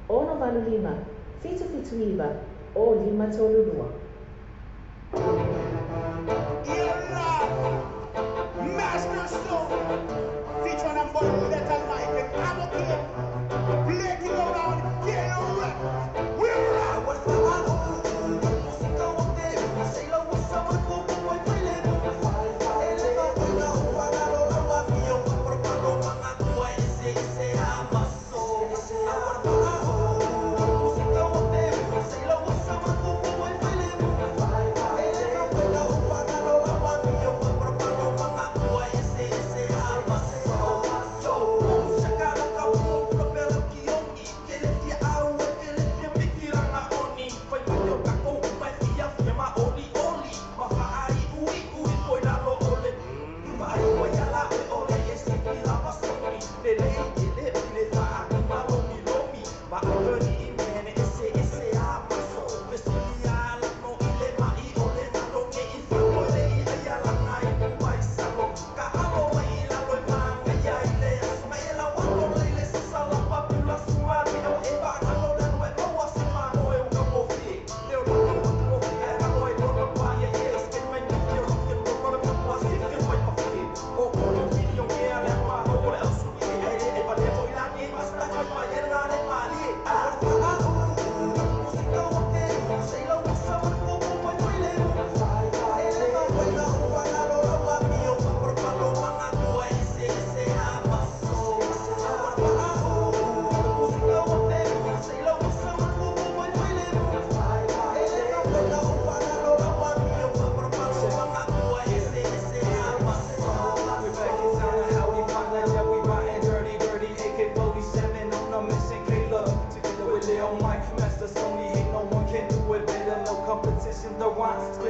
ono valu lima, fitu iwa o lima tolu lua. Master Stone, featuring a bomb that I like, and I'm okay. Play it around, get a rap. We're right. What's the matter?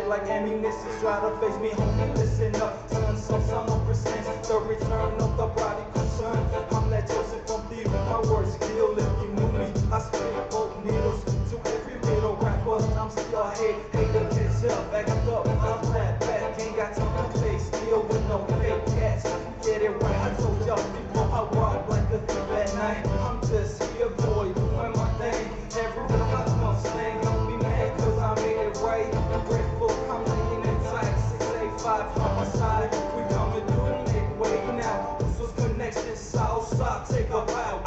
like ammunition. Try to face me, homie, listen up. Turn some summer presents the return of the prodigal son. I'm that Joseph from the my words kill. If you knew me, I spit both needles to every riddle rapper. I'm still hate to catch up, back up. I'm flat back, ain't got time to play still with no fake cats. Get it right, I told y'all before I rock like a thief at night. I'm just here, boy, doing my thing. Everywhere I come, slang, don't be mad, cause I made it right. Grateful, I'm laying in tight, 685 homicide. We coming through the midway now. This was connection, Southside, take a bow.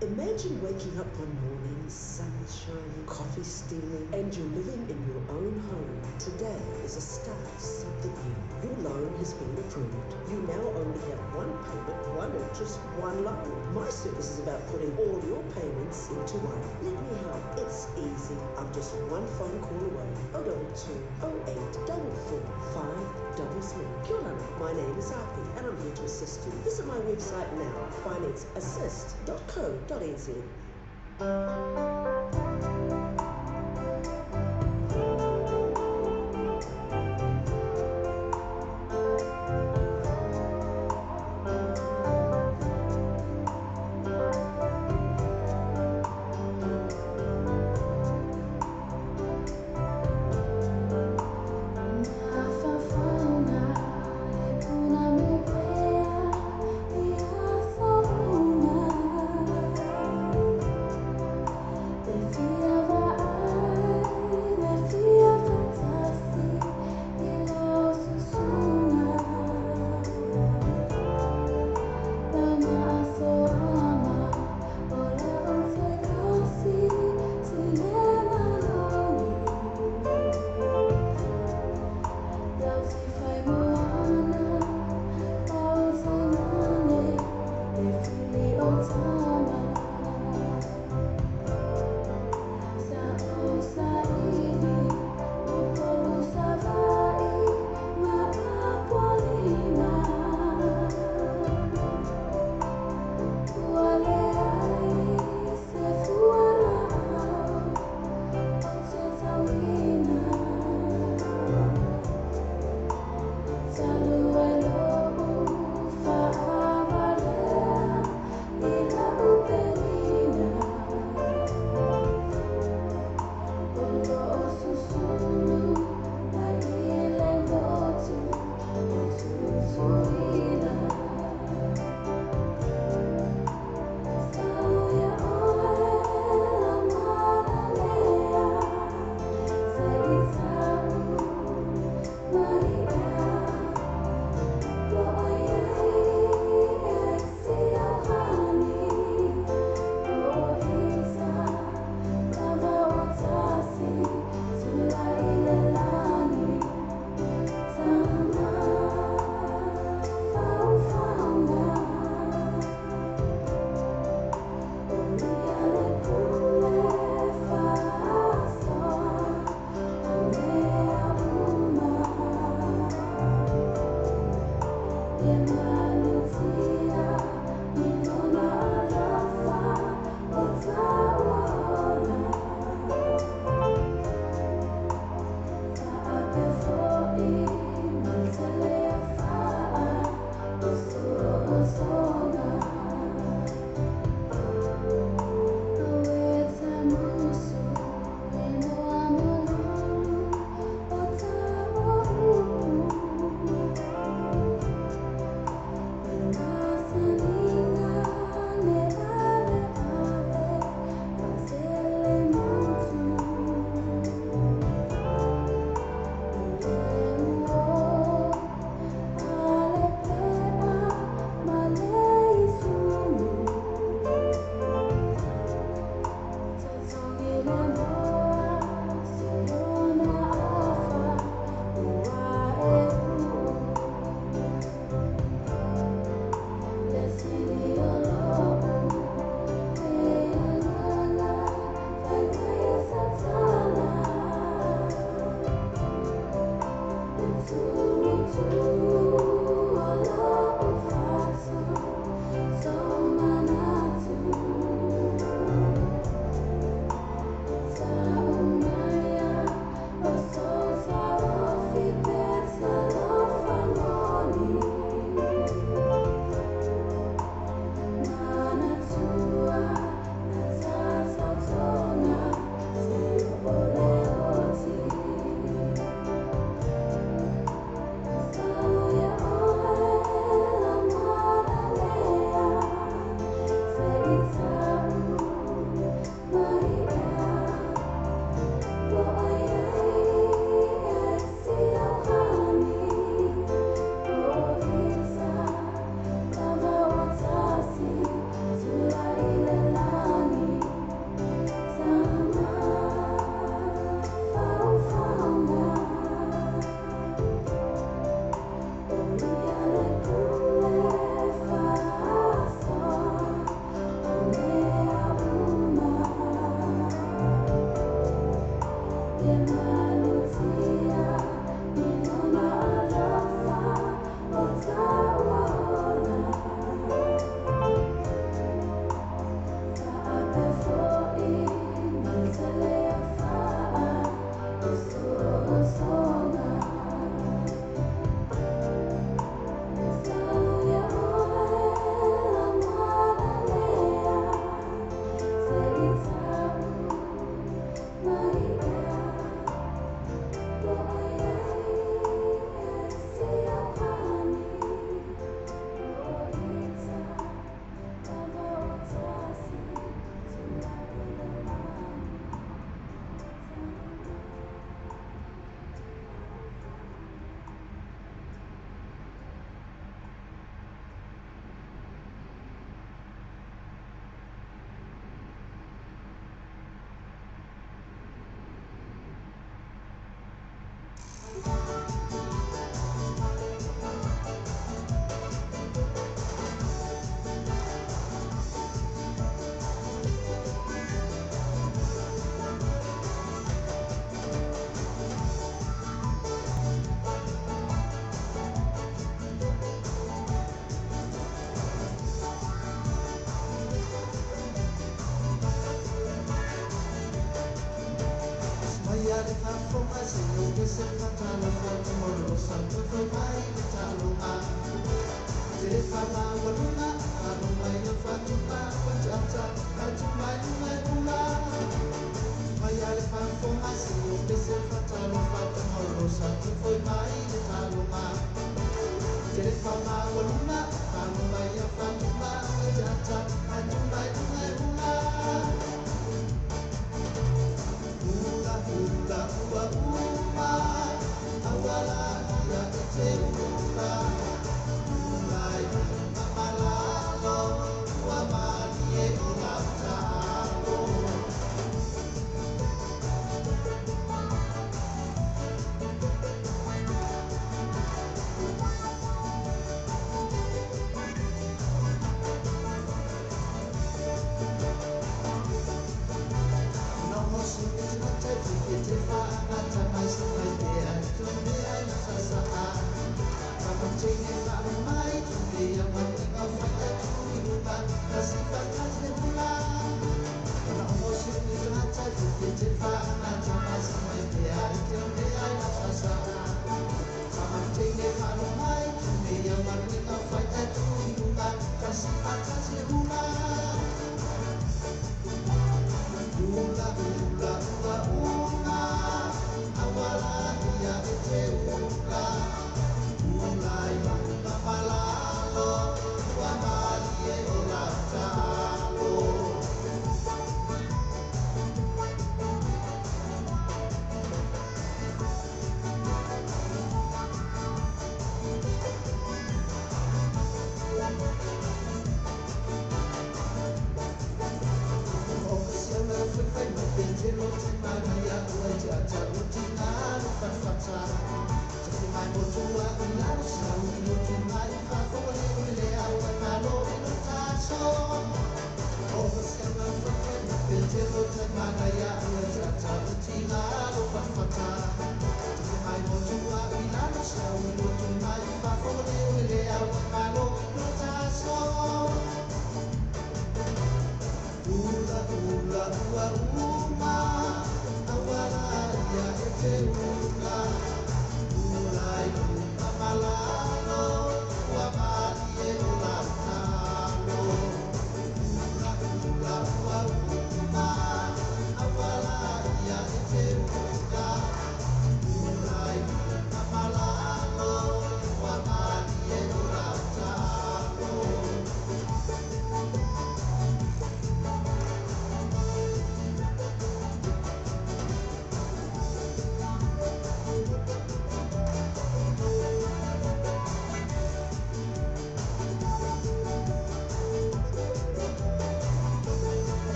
Imagine waking up one morning, sun shining, coffee steaming, and you're living in your own home. Today is a start of something new. Your loan has been approved. You now only have one payment, one interest, one loan. My service is about putting all your payments into one. Let me help. It's easy. I'm just one phone call away. 022 08 44 533. Kia ora. My name is Api, and I'm here to assist you. Visit my website now, financeassist.co.nz. Te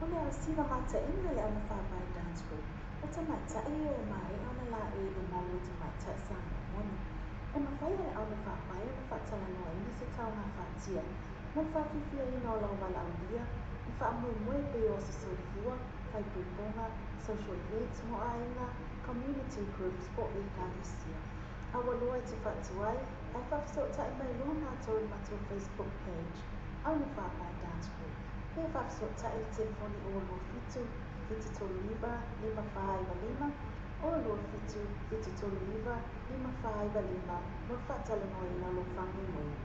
O le ausina mataʻina le ʻauna whāpai dance group. O tamaitaʻi o mai ʻauna laʻi le malu tamaitaʻi samamoni. E mawhai le ʻauna whāpai o na whaatalanoaina se taunga whātia. Ma whawhiwhiaina o lau malaulia, i whaamuemue pe o se soifua, whaipuiponga, social events mo aina, community groups po i kāhisia. Awalua te whatuai, ai whawhisotai mai loa mātou i mātou Facebook page, ʻauna whāpai dance group. He whawhisotai i telefoni o lo fitu, fitu tolu iwa, 555, o lo fitu, fitu tolu iwa, 555, no whaatalanoaina lo whamuemue.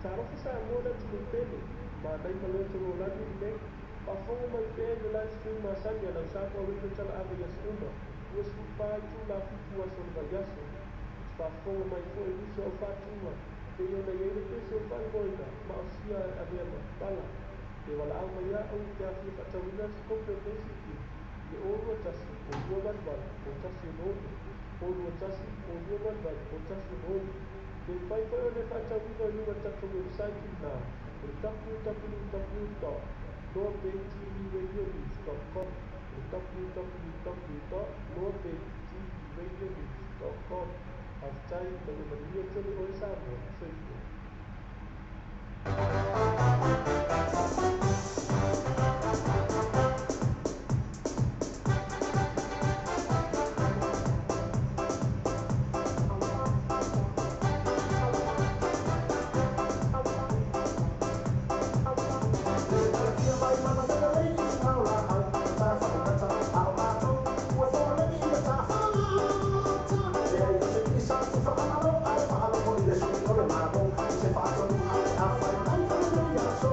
Talofa sa mola tulu pele, ma dai maleo tulu lani nei, pa fongo mai pe le live stream ma sanya la usapa o rito tala ave yas uma, uas fupai tu la fitu wa solva yaso, pa fongo mai fo e luso o fatua, te iona yele pese o fai moina, ma o sia ave ma pala, te wala au mai a au te afi fatawina si kompe mesiki, te orua tasi, o lua balbal, o tasi o nomi, o lua tasi, o lua balbal, o tasi o nomi, te whai whai o le whaatawina i lua tato website na o www.northbaytvradionews.com o www.northbaytvradionews.com au tai manumanuia tele o e Samoa, soifua. So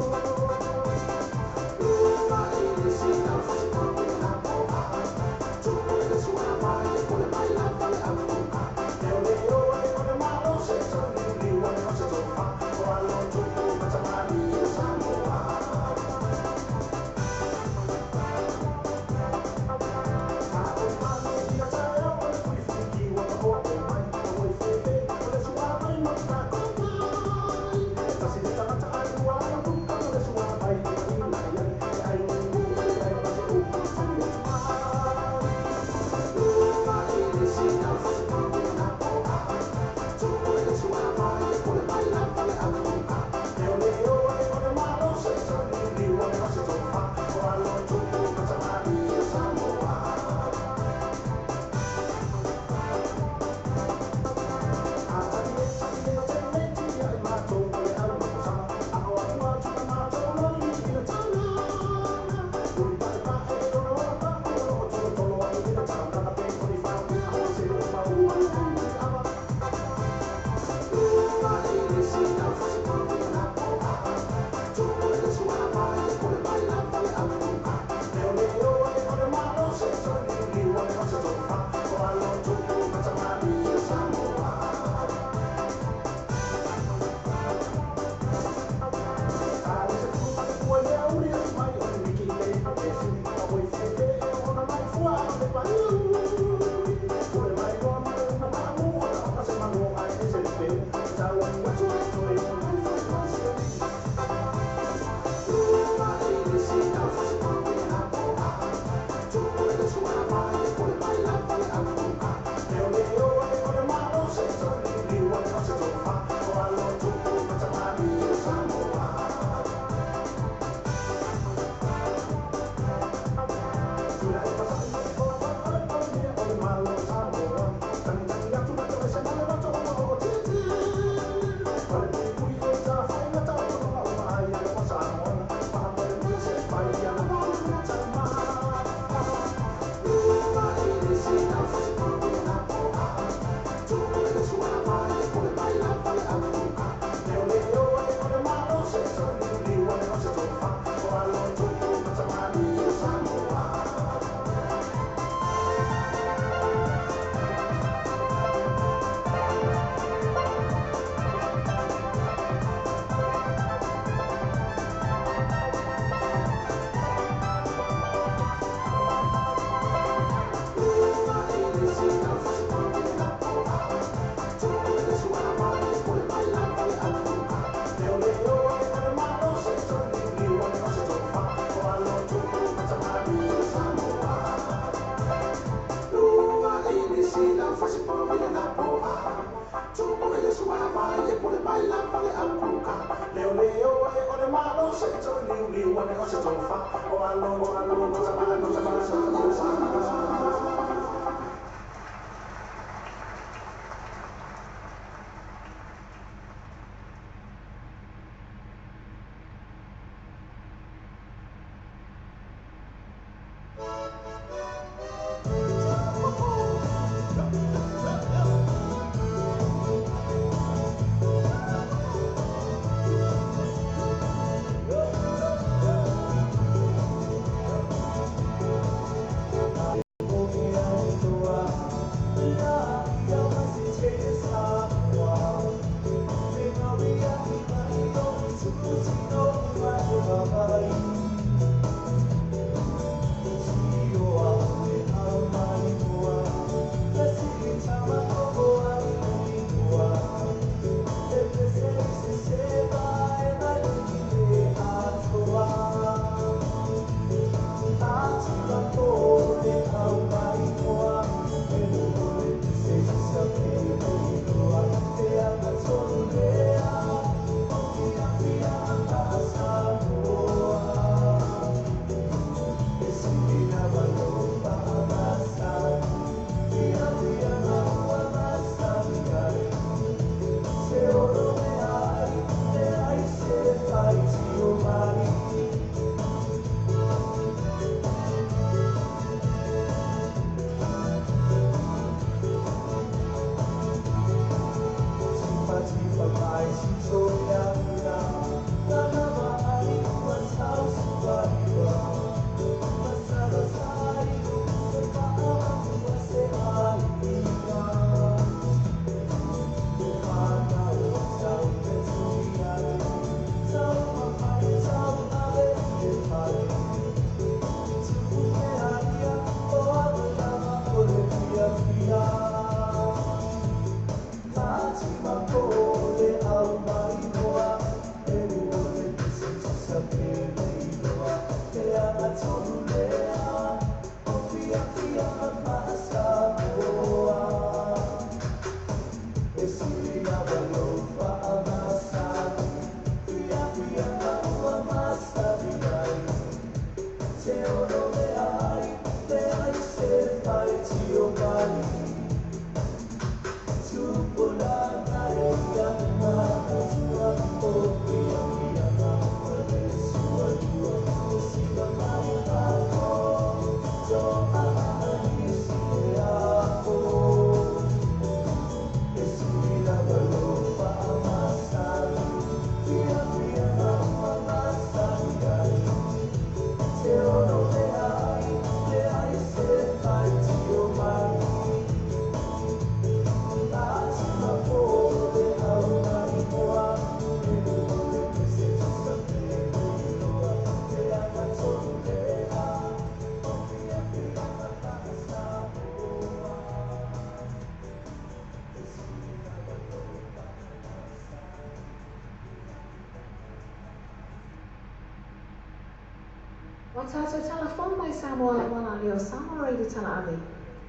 Watato telefon mai Samoa wala leo Samoa reidi tala avi.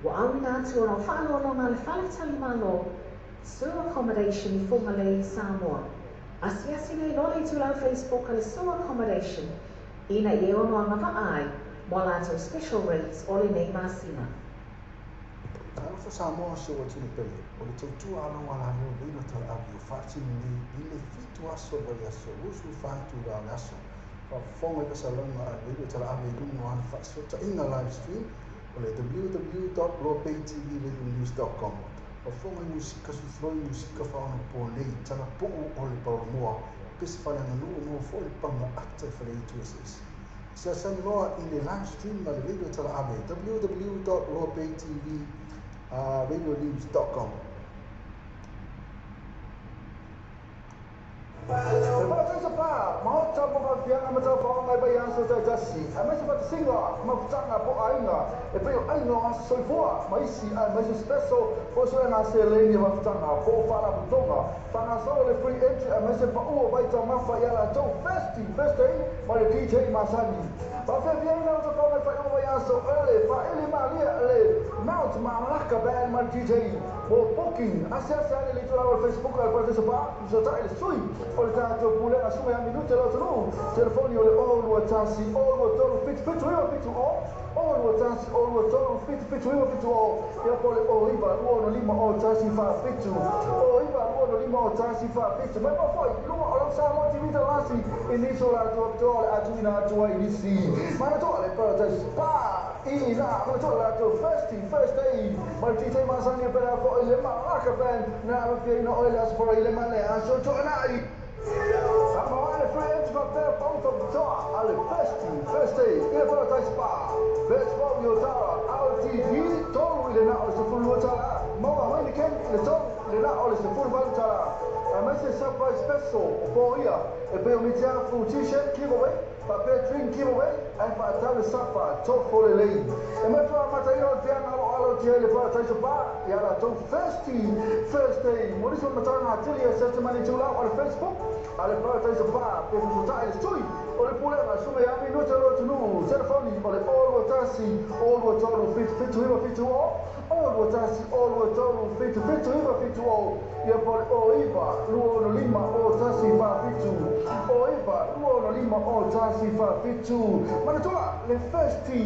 Wa awina atu ono whaalo longa le whale tali malo. Sewer accommodation I funga le Samoa. Asiasi nei lole tu lau Facebook ale sewer accommodation. Ina I ono anga ai. Mo lato special rates ole nei masina. fa Samoa se o tini pele. O le tautua ala wala leo leila tala avi o whaatini ni ile fitu aso bali aso. Usu whaatu la aso. Fonga ka salama a leila tala avi lungo an whaatso ta inga live stream. O le www.lopaytv.news.com. Fonga musika sufloi musika whaona po nei tala po o le paramoa. Pesa whale na lua mo fo le panga ata i whale itu eses. Sa sanoa i le live stream ma le radio tala avi www.lopaytv.radionews.com. Mahota mo fianga mata pa ngai bai anso ta jasi. Ama se pat singa ma tanga po ainga. E pe ainga so foa mai si mai special po so na se le ni ma tanga po fala butonga. Tanga so le free entry ama se pa o bai ta ma fa ya la to festi ma le DJ Masani. Pa fe fianga mata pa ngai bai anso ele fa ele ma le Mount Malaka band ma DJ. Mo booking asasa le tura o Facebook al partecipa so ta il sui. Portanto pure assume a minuto lo tu telefoni o le all tasi all toro fit io fit all tasi all toro fit io fit e poi o riva uono lima o tasi fa fit o riva uono lima o tasi fa fit ma poi l'uomo lo sa molti vita lasi inizio a tu inisi ma to le però spa ina ma to la to first day ma ti sei masani per la poi le Malaka band na pieno o le aspora le male a so tornai. Samoa friends from there both of the top. Ale first day. Ia para tai spa. Best for your tara. LTV tolu ile na o se fulu tara. Mo a mai ken le tolu ile na o se fulu tara. A mai se surprise special for ia. E pe o mitia fu t-shirt giveaway. Pa pe drink giveaway. And pa tale safa top for the lane. E mai fa mata io dia na o le para tai spa. Ia la to first day. Mo diso mata na tili e se mani tula o Facebook. Ale para tai spa. Pe fu ta il stui. O le pule ma sume a minuto lo tunu. Telefoni o le all tasi all tolu fit all tasi all tolu fit ia pole o iva luono lima o tasi fa fitu o iva luono lima o tasi fa fitu ma tola le festi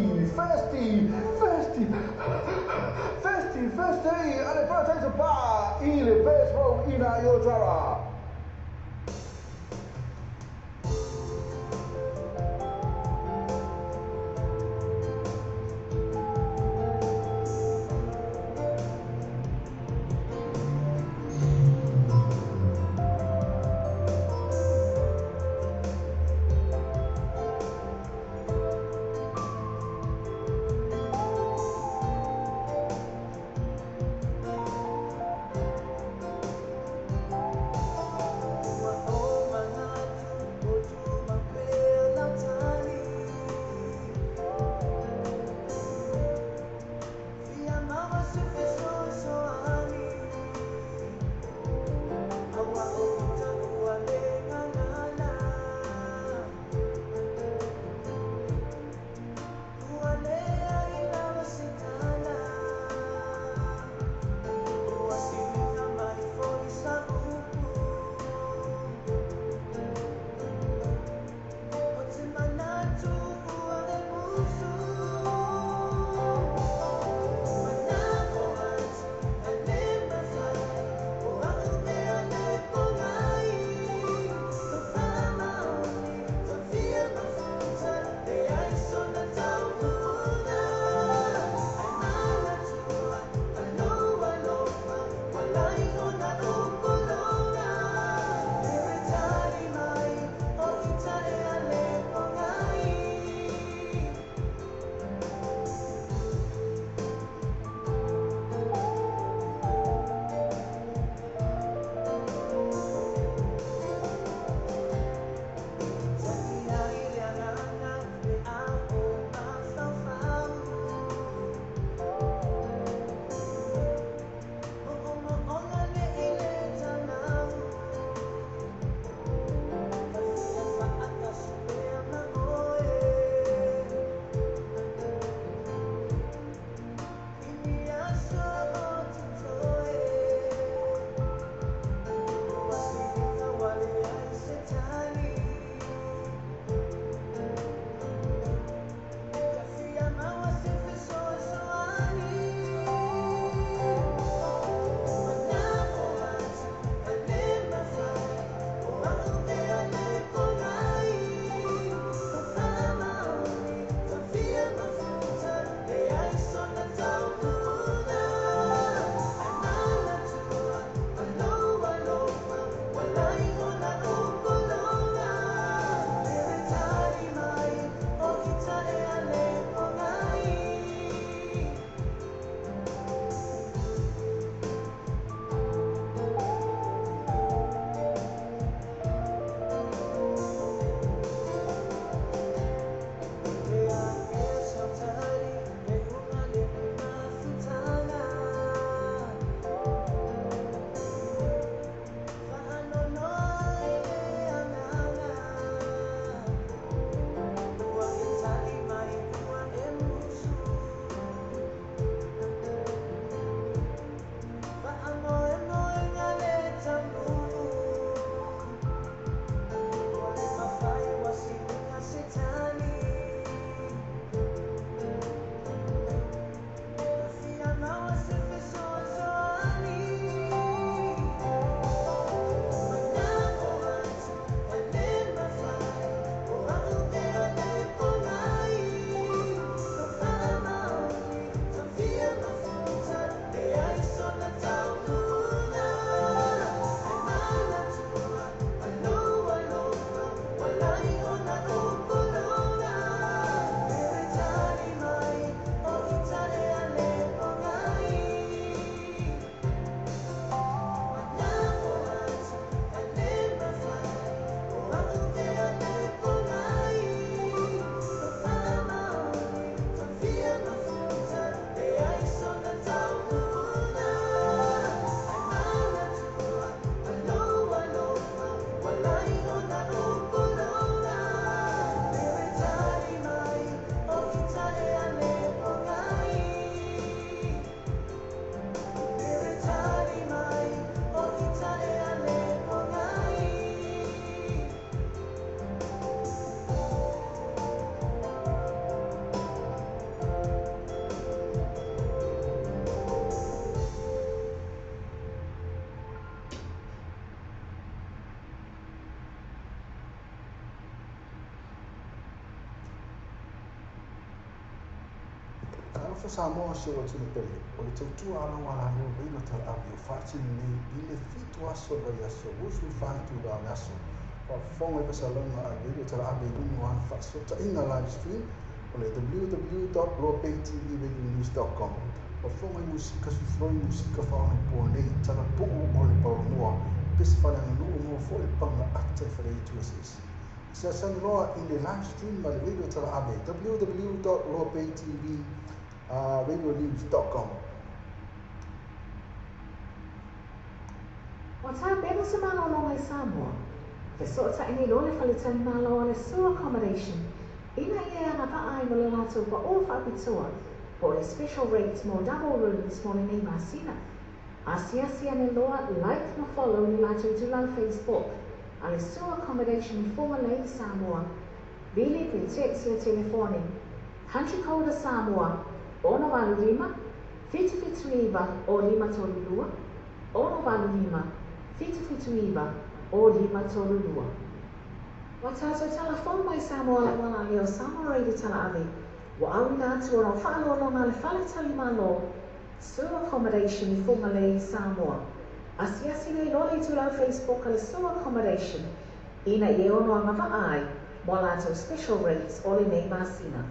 ale para pa ile pesro ina yotara. fa Samoa se o tunu pele o le tautua ala wala leo reino tala avi o whaatini nei i le fitu aso vai aso usu whaitu la aso wa fonga i pasalonga a reino tala avi unu an whaasota inga live stream o le www.lopaytvradionews.com wa fonga i musika sufroi musika whaona pua nei tala puu o le paronua pesi whananga nuu mua fo le panga ata i whaneitu asisi Sa sanroa in the live stream ma le radio tala abe www.lopaytvradionews.com Wa tā pēna sa malo no mai Samoa. Te so ta ini lo le whalitani malo o le sewer accommodation. Ina ia nga paai mo le lātou pa o whapitua po le special rates mo double rooms mo le nei masina. Asia ne loa like na follow ni lātou tu lau Facebook. A le sewer accommodation i forma lei Samoa. Bili pe text le telefoni. Country code Samoa. Ono valu lima. Fitu iwa o lima tolu lua. Ono valu lima. Fitu iwa o lima tolu lua. Wa tātou telefon mai Samoa le wana leo Samoa reidi tala ave. Wa au nātu ono whaalolonga le whaletali malo. Sewer accommodation i forma lei Samoa. Asiasi nei lole tu lau Facebook le sewer accommodation. Ina i ono anga vaai, mo lātou special rates o le nei masina.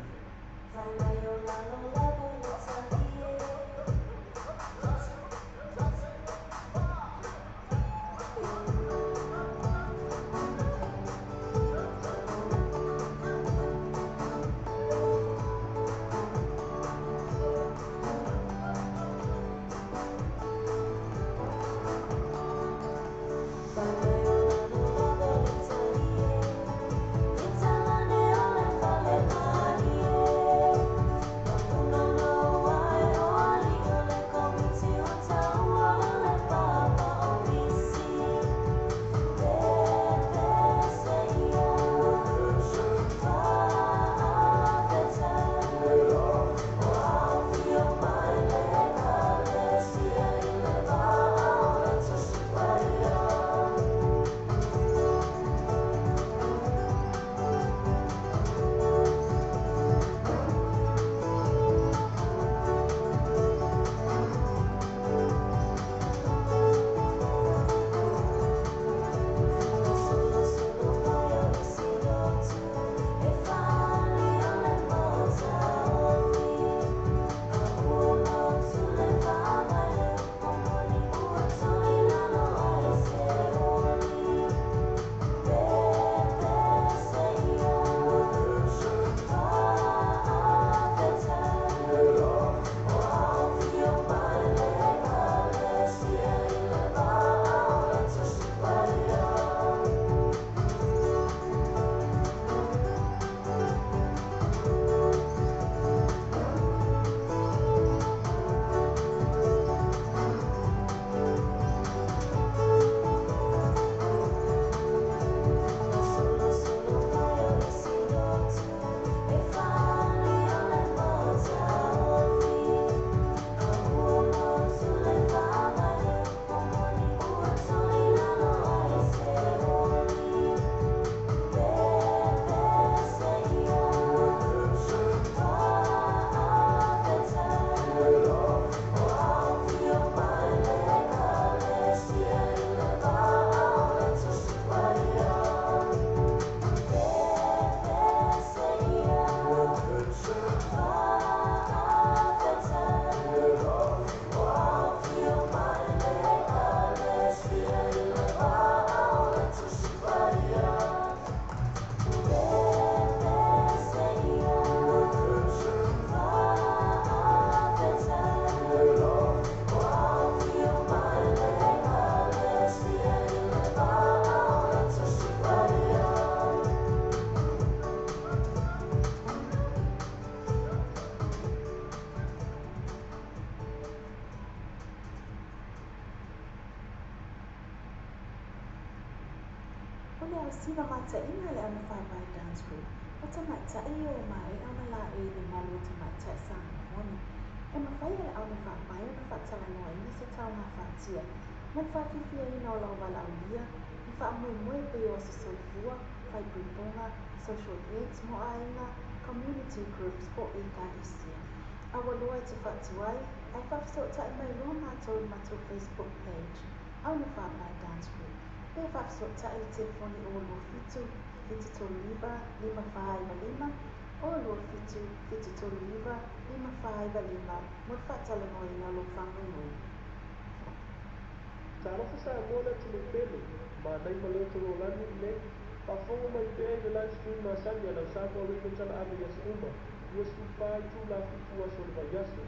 Ole au siva mata ina le au whāpai dance group. O tamata i o mai au na la e le malu tamata sa moni. E mawhai le au na whāpai o na whātala noa ina se tau ngā whātia. Man whāwhiwhia ina o lau wala au lia. Ni whaamue pe o se soifua, whai puiponga, social aids mo aina, community groups po i ka isia. Awalua te whatuai, ai whawhisotai mai roa mātou i mātou Facebook page, au na whapai dance group. Pea whawhisotai le telefoni o lua fitu, fitu tolu iwa, 555, o lua fitu, fitu tolu iwa, 555, mo te whatalanoa i ngalo whangunui. Talofa sa mona tunu pele, ma nai ma leo tunu lani ne, whafonga mai pēi le live stream ma sani ala Samoa Rino Tala Ave Yas Uma, ua spupai tu la fitu wa soli wa yaso.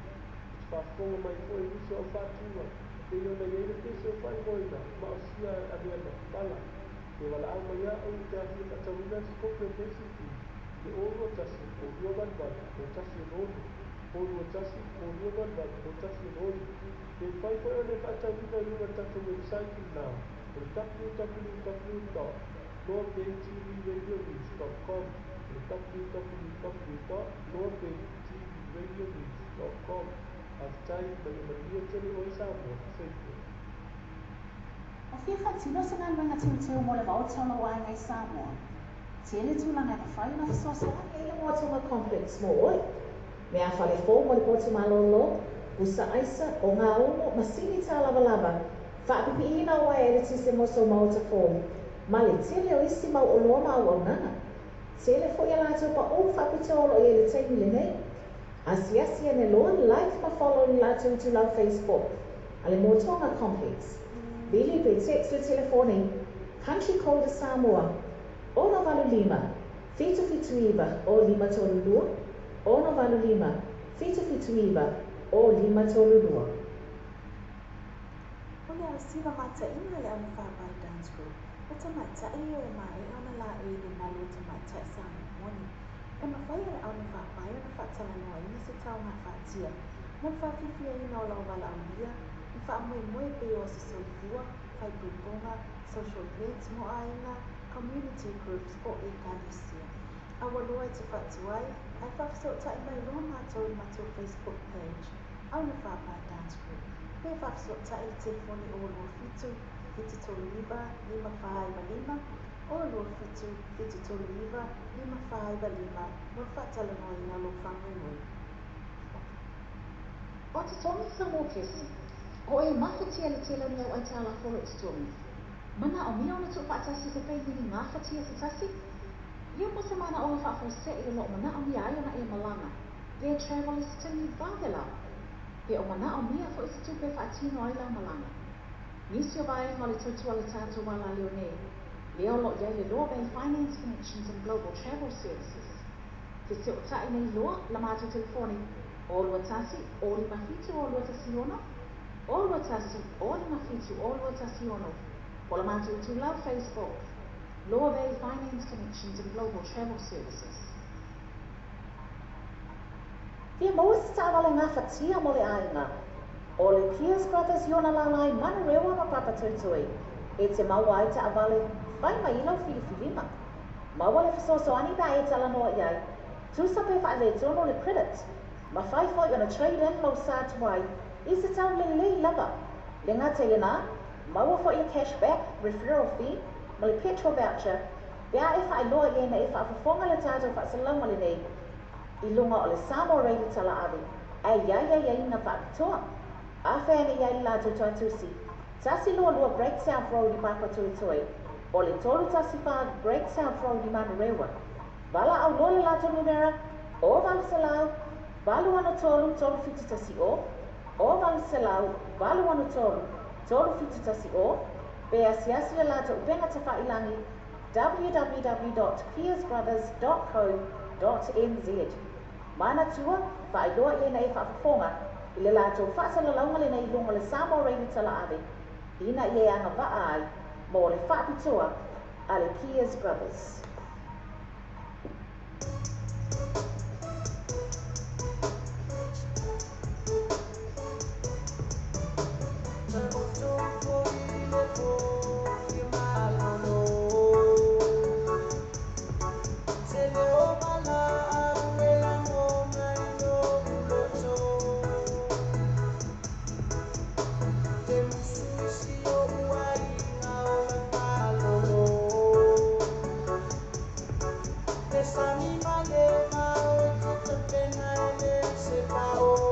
Whafonga mai koe uso au whatua, te iona yeire pese o whai moina, ma o sia avea ma pala. Te wala au mai a au te ahi katawina si complementation fee, te oro tasi o rua vanvan o tasi o ronu, oro tasi o rua vanvan o tasi o ronu. Te whai koe o le whaatawina i una tatu website now, o www.northbaytvradionews.com, o www.northbaytvradionews.com. Aftai mai malia tele o Samoa, Facebook. O fia whatino sa ngā luenga teo mo le maotona wai ngai Samoa. Tele tūlanga ka whai na whasosa e le moatonga complex mo oi. Mea whale fō mo le poti malolo, usa aisa o ngā umo masini tā lava lava. Whaapipi ina wai e le tise moso maota fō. Ma le tele o isi mau o loa mau au nana. Tele fo ia lātou pa o whapitolo e le teimi le nei. Asiasi ane loa like ma follow ni lātou tu lau Facebook. Ale motonga complex. Bili pe text le telefoni, country code Samoa, ono valu lima, fitu iwa o lima tolu lua, ono valu lima, fitu iwa o lima tolu lua. O le siva mata ina le ana whapai dance group, o tamai tai o e mai ana la e le malu o tamai tai Samoa moni. E mawhai e ana whapai ana whatalanoa ina se tau ngā whaatia, mo whawhiwhia ina o lau wala au lia, i whaamoe pe o se soifua, whaipuponga, social events mo aina, community groups o e Galicia. Awalua te whatuai, ai whawhisotai mai roa mātou i mātou Facebook page, au na whapai dance group. Pe whawhisotai le telefoni o lua fitu, fitu tolu iwa, 555, o lua fitu, fitu tolu iwa, 555, mo whatalanoa i ngalo whangunui. O te tongi whamokesi, o e mawhatia le tela ni au ai tāla folo te tongi. Mana o mia ona tu whaatasi se pei hini ngā whatia se tasi. Ia mo se mana o le whaafo se i lo mana o mia ai ona e malanga. Their travel is tini whāwela. Pe o mana o mia fo isi tupe whaatino ai lau malanga. Nisi o vai mo le tutua le tātou wala leo nei. Leo lo iai le Law Bay Finance Connections and Global Travel Services. Te se o tae nei loa la mātou telefoni. O lua tasi, o li mafitu o lua tasi ono. O lua tasi, o li mafitu o lua tasi ono. O la mātou tu lau Facebook. Law Bay Finance Connections and Global Travel Services. Fia maua se tāwale ngā whatia mo le ainga. O le Piers Brothers Iona Lalai mana rewa ma papatutui. E te maua ai ta avale, whai mai ilau whiliwhilima. Maua le whasosoani da e tala noa iai. Tusa pe whai le tono le credit. Ma whai fo iona trade-in mau sa tuai. I se tau le lava. Le ngā te ina, maua fo i cashback, referral fee, ma le petrol voucher. Bea e whai loa i ena e whaafafonga le tātou whaasalama le nei. I lunga o le Samoa Rino Tala Ave. Ai na whaakatoa. A whēne iai la tutua tusi. Tasi lua Great South Road I Mapa Tuitoi. O le tolu tasi wha Great South Road I Mana Rewa. Wala au loa le lato numera. O valu salau. Valu ana tolu fitu tasi o. O valu salau. Valu ana tolu fitu tasi o. Bea siasi le lato upenga te whailangi. www.piersbrothers.co.nz. Mana tua, whailoa I ena e whaafafonga. I le lātou whaasalaunga le nei lunga le Samoa Rino Tala Ave. Ina I e anga waa ai, mo le whaapitoa a le Piers Brothers. Esa mi malema o tu te pena ele se pao.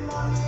Money,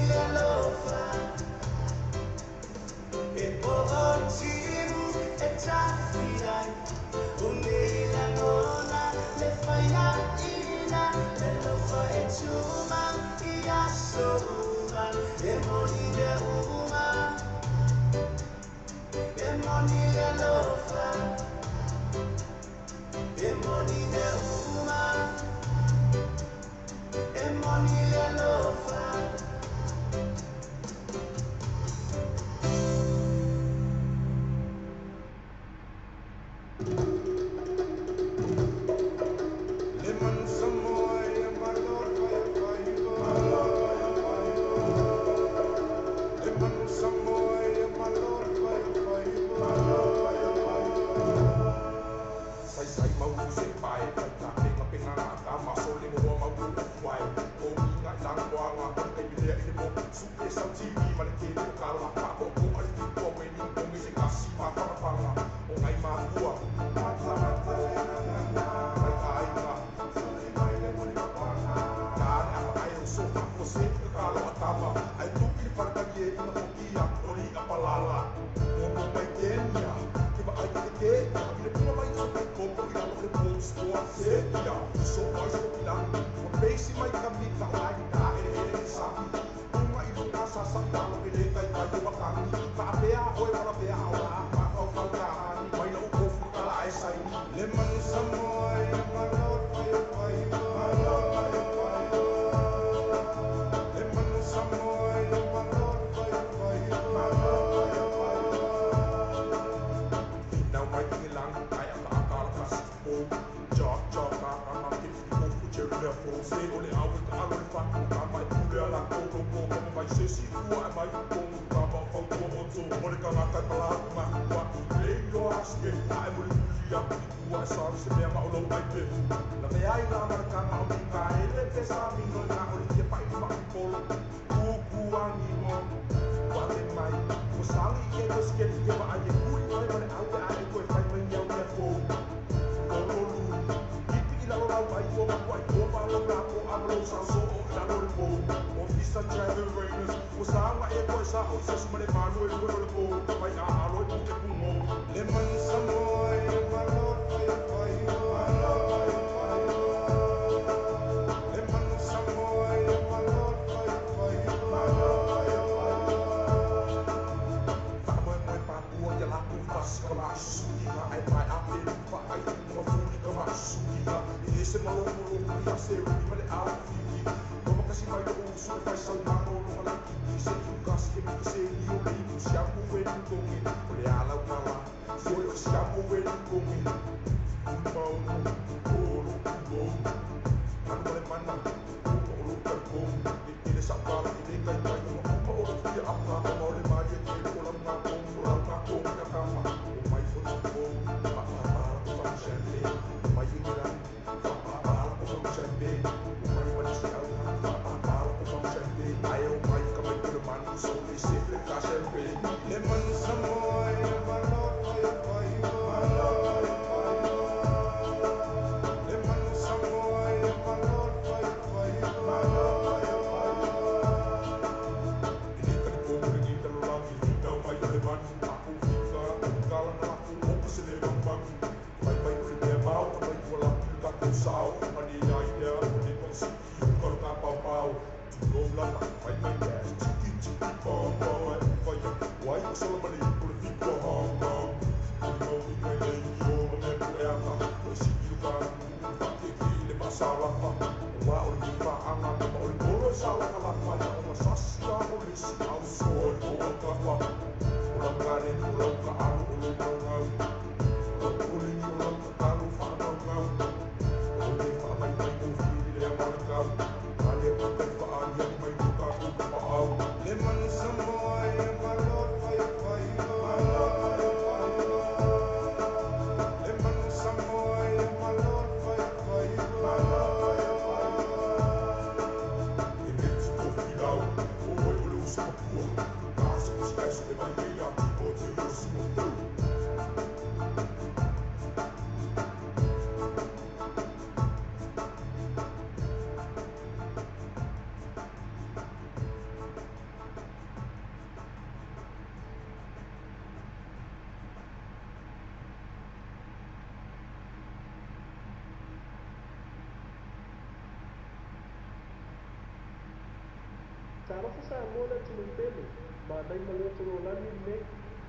Talofa sa mo le tunu pele ma dai ma le tunu lani ne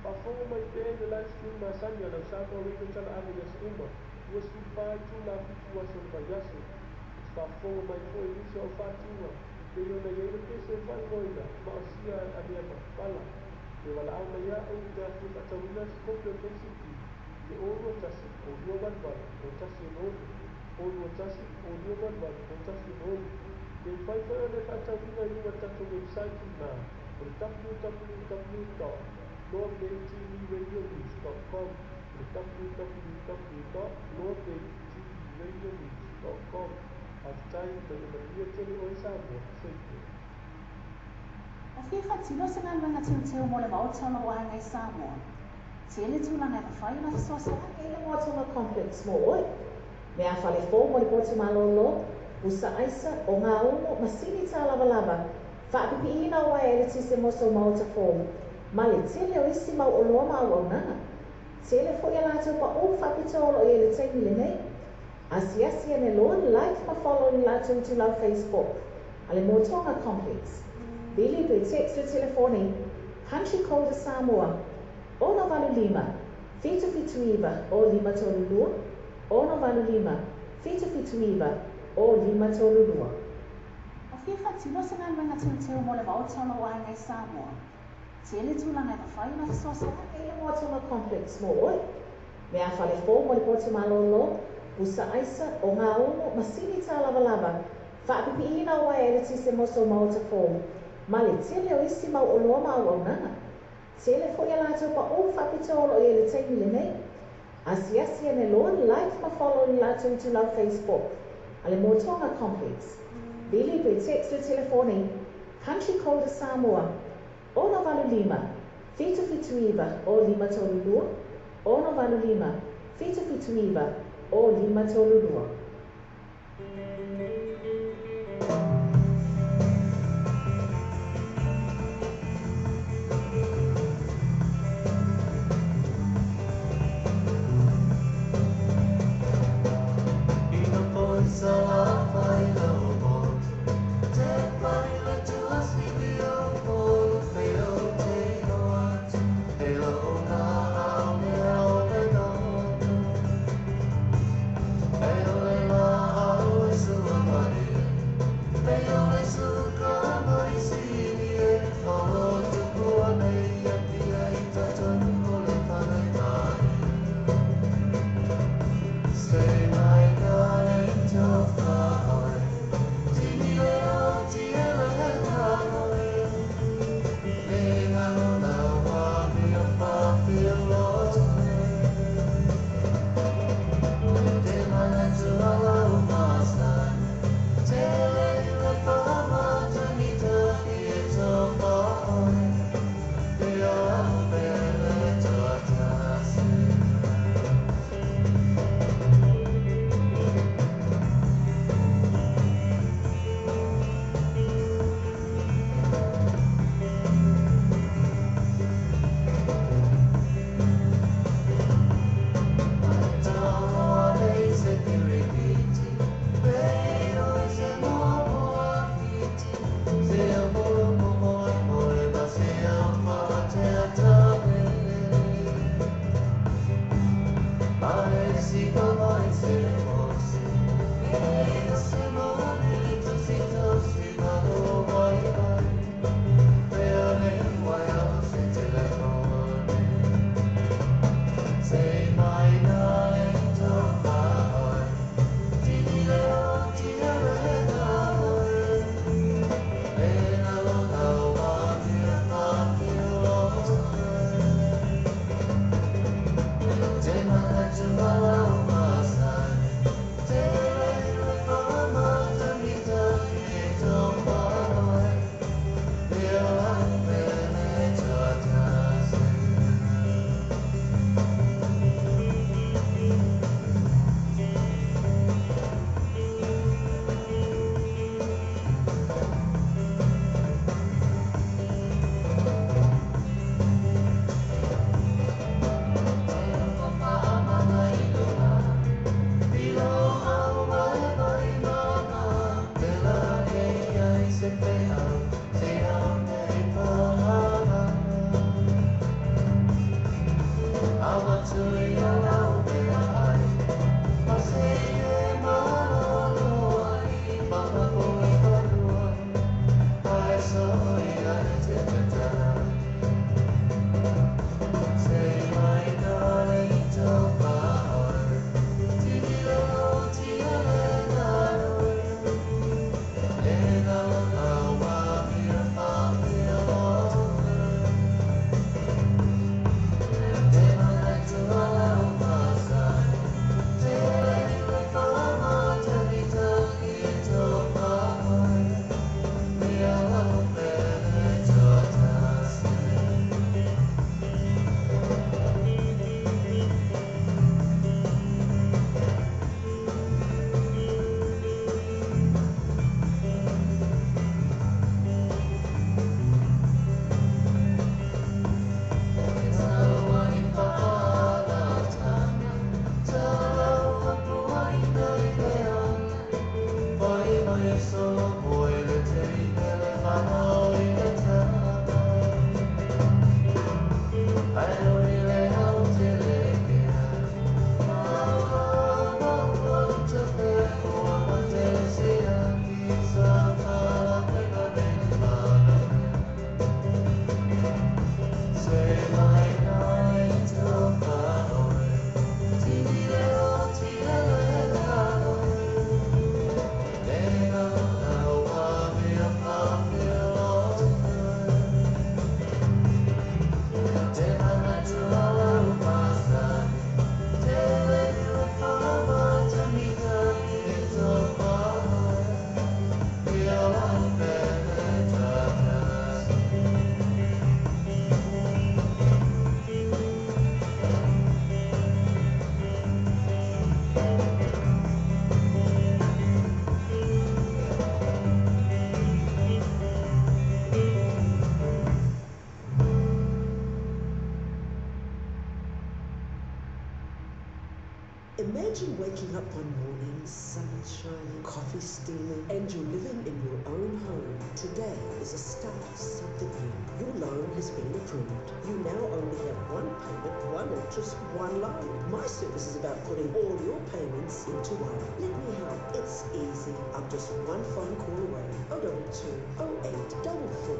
pa fongo mai pe le live stream ma sanya la sa mo ri tala ave ya uma was fu pai tu la fitu was on ba yasu pa fongo mai foi ni so fa tua de yo na yele pe se fa ngoina ma sia a dia ma pala e wala au mai a u ja fu ta tawina ko pe pe siti e o ro tasi o ro ban ban o tasi no o ro tasi o ro ban ban o tasi no e fai fai le fa tawina i wa tatu website na www.northbaytvradionews.com www.northbaytvradionews.com Hashtag Maria Tele o Samoa Soipo. O fia whatino se ngā manga teo mo le maotala o hangai Samoa. Tele tūlanga e whai na whasosa e le maotala complex mo oi. Mea whale fō mo le poti malolo, usa aisa o ngā umo masini tā lava lava. Whaapipi ina o ai ele tise moso maota fō. Ma le tele o isi mau o loa mau au nanga. Tele fo ia lātou pa o whapitolo o ele teimi le nei. Asi ane loa like ma follow ni lātou tu lau Facebook. Ale Motonga Complex. Billy pe text o telefoni. Country code Samoa. Ono valu lima. Fitu iwa o lima tolu lua. Ono valu lima. Fitu iwa o lima tolu lua. O fia whatino se ngā manga teo mo le maotala o hangai Samoa. Tele tūlanga e whai na whasosa e le Motonga Complex mo oi. Mea whale fō mo le poti malolo. Usa aisa o ngā umo masini tā lava lava. Whaapipi ina o ai ele tise moso maota fō. Ma le tele o isi mau o loa mau au nanga. Tele fo ia lātou pa o whapitolo o ele teimi le nei. Asi ane loa like ma follow ni lātou tu lau Facebook. Ale Motonga Complex. Billy pe text o telefoni. Country code Samoa. Ono valu lima. Fitu iwa o lima tolu lua. Ono valu lima. Fitu iwa o lima tolu lua. Money. Imagine waking up one morning, sun shining, coffee steaming, and you're living in your own home. Today is a start of something new. Your loan has been approved. You now only have one payment, one interest, one loan. My service is about putting all your payments into one. Let me help. It's easy. I'm just one phone call away. 022 08 44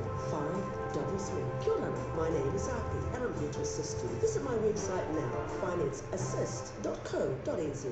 533. Kia ora. My name is Api and I'm here to assist you. Visit my website now, financeassist.co.nz.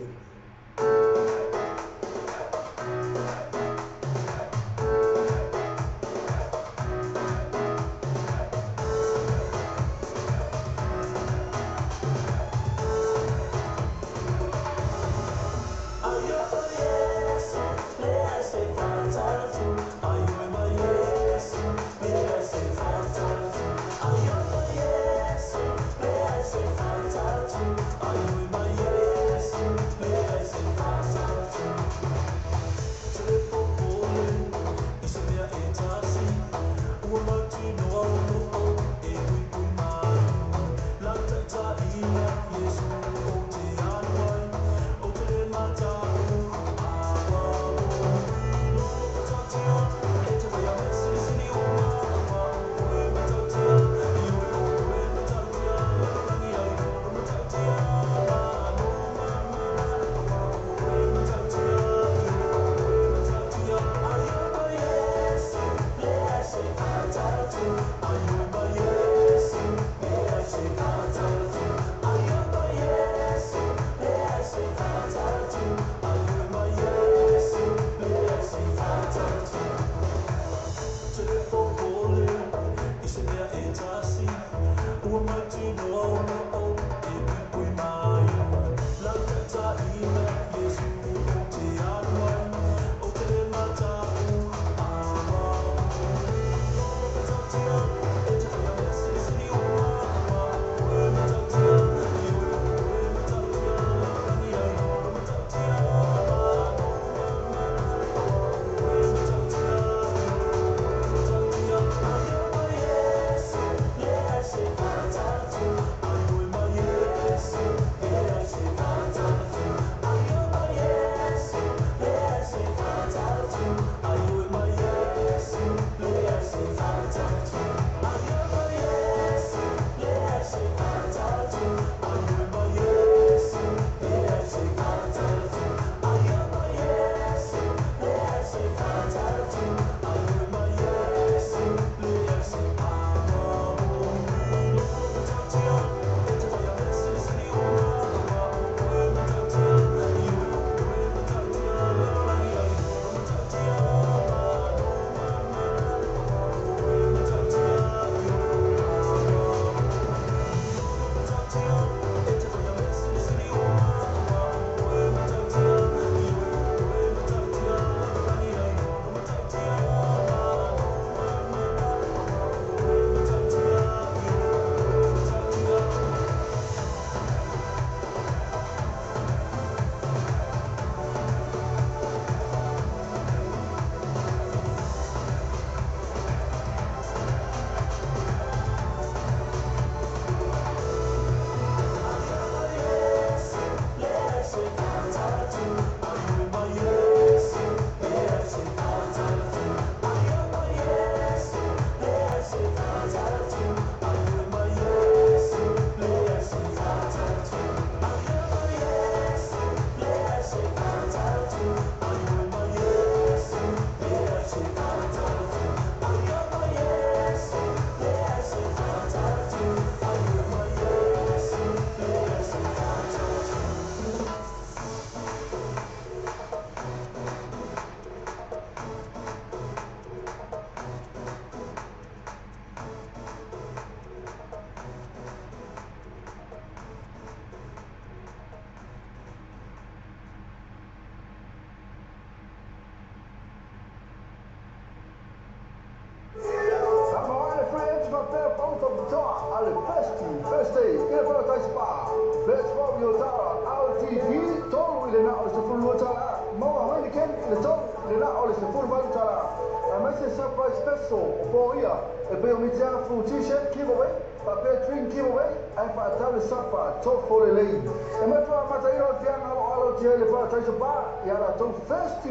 Special for you. e pe o mitia fu t-shirt giveaway, pa pe drink giveaway, ai fa tau sapa to for le lei. E mai fa mata io fianga alo te le fa tai sapa, ya la to first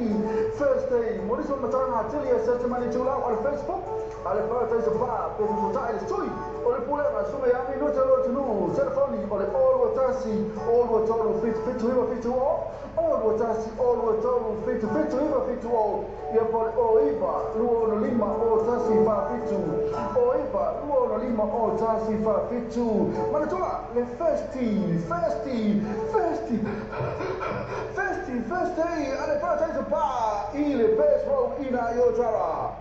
day, mo diso mata na tili e sa mani tula al Facebook, ale fa tai sapa, pe tu tai le stoi, o le pule ma sume ya mi no te lo tunu, telefoni o le all tasi, all tolu fit to all tasi, all tolu fit to all, ia pole o iva, luo no lima o tasi fa fitu, o iva, luo no lima o tasi fa fitu, mana tula le first day, ale fa tai sapa, i le first row ina yo tara.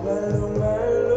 Malo, malo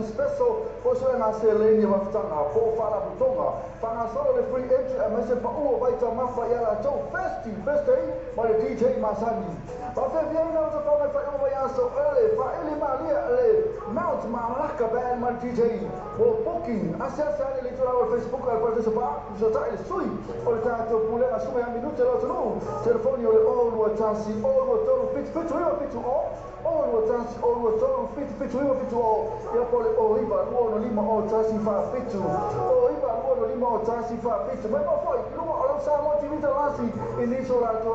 Special for so na se le ni mafutanga po fala butonga fanga solo le free entry a mese pa uo baita mafa ya la show festi ma le DJ Masani ba fe viene na to fa uo ya so ele fa ele malia le Mount Malaka band ma DJ for booking asasa le to our Facebook al partecipa so ta il sui o ta to pule a suma minute lo no telefoni o all what tasi all what to fit all what tasi all what to fit all ya pole o iba luono lima o tasi fa fitu o iba luono lima o tasi fa fitu ma ba foi lumo o sa mo ti vita lasi iniso la to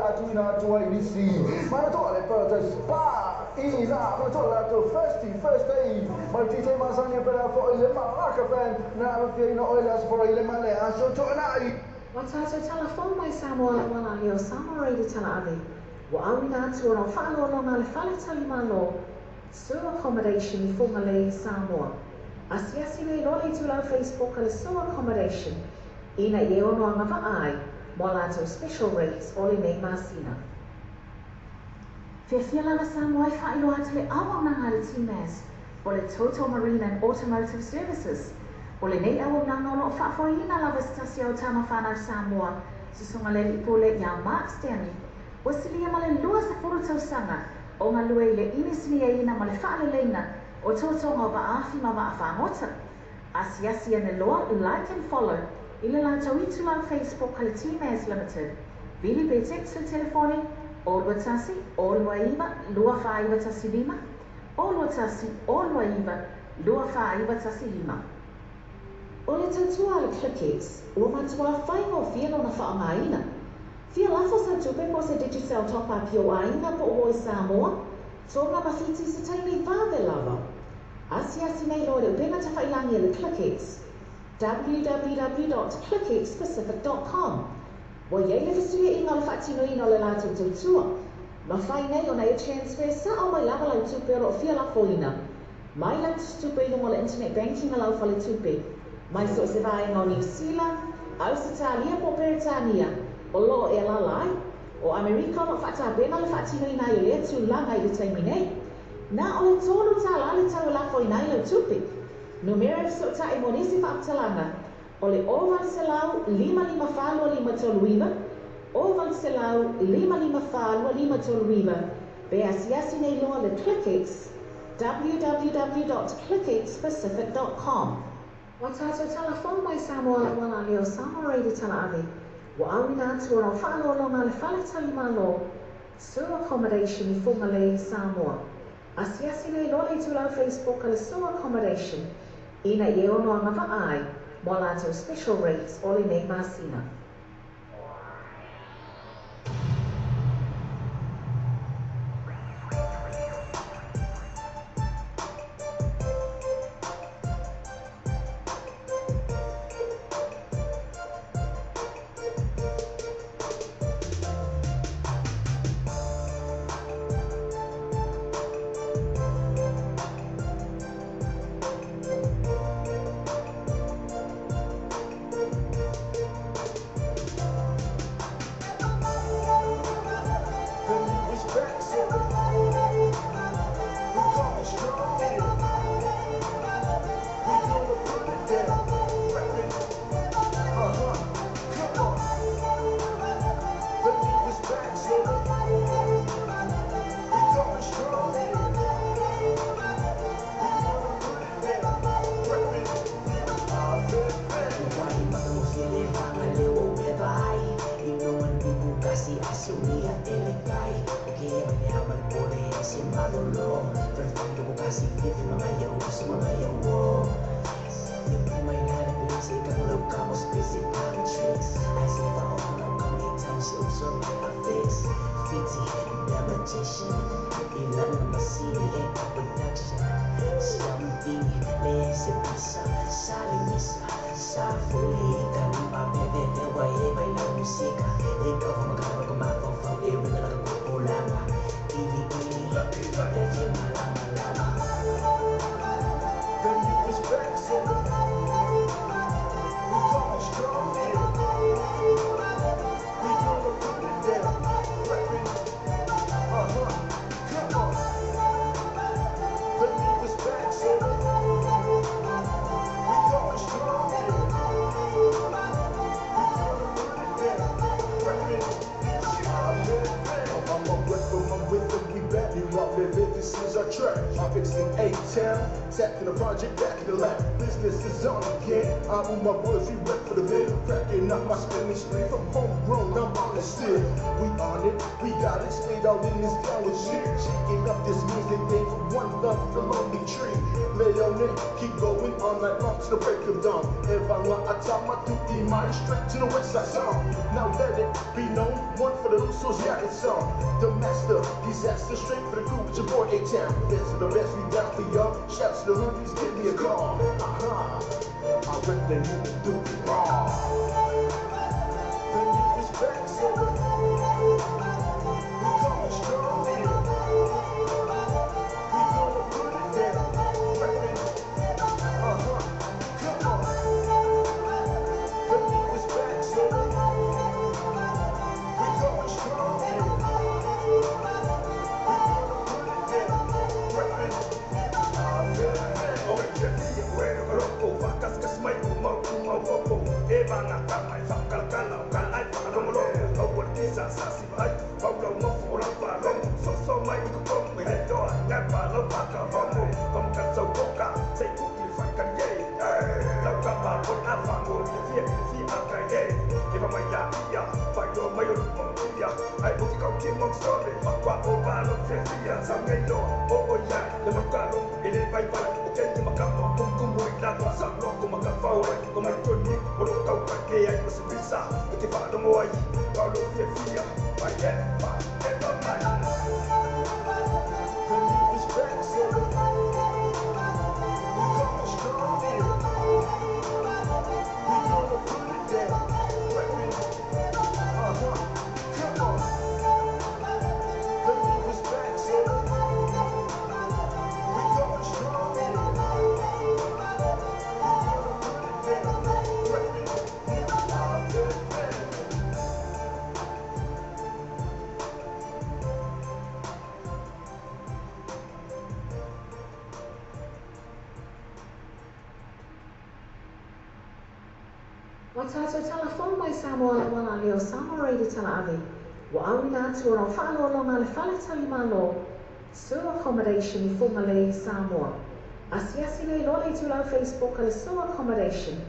atuina to inisi ma to le per spa ina ma to la to first day ma DJ Masani per fo ile Malaka band na fino o le for ile male aso to nai Watato telefon mai Samoa wana leo Samoa reidi tala ave. Wa awina atu ono whaano longa le whale tali malo. Sewer accommodation I Whongale Samoa. Asiasi nei lole tula Facebook ale sewer accommodation. Ina ye ono anga ai, mo lato special rates ole nei masina. Fia lana Samoa I whaino atu le awa nanga le T-Maz. Ole Total Marine and Automotive Services. Ole nei awa nanga lo whaafoina lava stasio tama whanau Samoa. Susunga le ipole ya Mark Stanley. Wasilia male lua sa furu tausanga. O ngā lue le inisini e ina ma le whaale leina o tōtonga o baafi ma wa whangota. Asiasi ane loa like and follow I le lātou I tula Facebook le T-Maz Limited. Vili be text le telefoni, olua tasi, olua iwa, lua whaiwa tasi lima. Olua tasi, olua iwa, lua whaiwa tasi lima. O le tautua le ClickX, ua matua whaingo whiano na whaangaina. Fia lafo sa tupe po se digital top up yo aina po o Samoa, tonga mafiti se taini vave lava. Asiasi nei lore upena ta whailangi le ClickX. www.clickxpacific.com. Wa yei le fisuia inga le whaatino ina le lato tautua. Ma whai nei o na e transfer sa o mai lava lau tupe o fia lafo ina. Mai lau tupe ino le internet banking a lau whale tupe. Mai so se vai no New Zealand, Australia po Peritania. O lo e la lai, o Amerika no whata bena le whaatino ina i lea tu langa I le taimi nei. Na o le tōru tā la le tau lafo ina I lau tupi. Numero so ta I monisi whaaptalanga. O le oval se lau 555 toluiva. Oval se lau 555 toluiva. Be asiasi nei loa le ClickX. www.clickxpacific.com. Wa tātou telefon mai Samoa wana leo Samoa reidi tala ave. Wa awina atu ono whaano longa le whale tali malo. Sewer accommodation I Whongale Samoa. Asiasi nei lole tula Facebook ale sewer accommodation. Ina ye ono anga ai, mo lato special rates ole nei masina. silip mga yaw sa mga yawo. Yung may hanap music ang lukamos busy pop tricks. I see the all kami township so I fix. Fiti, the magician, ilan na masili and production. Siyang bini, leeg sa pisa, sa limisa, sa fuli, kami mabebe, newaye, may lang musika. Ikaw kung magkakaroon kumapang from every na lang kupulama. Ili-ili, lagi malama-lama. The new is back, so we going strong here. We gonna put it down, reppin', come on. The new is back, so we going strong here. We gonna put it down, reppin', I'm with them, we back, you rock, baby, this is our track. I'm fixing A-Town, tapping the project back in the lab. Business is on again, I'm with my boys, we rep for the bid. Cracking up my spinning street from homegrown, I'm on it still. We on it, we got it, stayed out in this town with shit. Shaking up this music game from one love to the lonely tree. Lay on it, keep going all night long to the break of dawn. If I'm not, I top my 2D mine straight to the west side song. Now let it be known, one for the Usos, yeah, it's on. The master, disaster, straight for the crew with your boy A-Town. Best of the best, we down for y'all. Shouts to the hoodies, give me a call. I rep that nigga do it raw. The niggas back, so we coming strong here. We gonna put it down, reppin', come on. The niggas back, so we going strong here. Ai bố cái câu chuyện mong số để mặc qua ô ba lúc phía phía sao ngay đó ô ô ya để mặc cả lúc để đến bay bay ok nhưng mà cả họ không không mùi là có sẵn lo cũng mà cả phao ấy có mấy chuyện đi một lúc tàu cả kia anh có sự biết sao cái phá đông ơi vào lúc phía phía phải em phải em vào mày. The new is back, so we going strong here. We gonna put it down, reppin', come on. The new is back, so we going strong here. We gonna put it down, reppin', Watato telefon mai Samoa wala leo Samoa reidi tala avi. Wa awina tua no whaalo longa le whale tali malo. Sewer accommodation I Fumale, Samoa. Asiasi nei lole tu lau Facebook le sewer accommodation.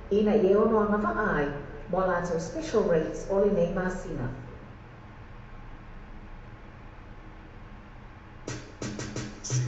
Ina I ono anga vaai. Mo lato special rates ole nei masina. She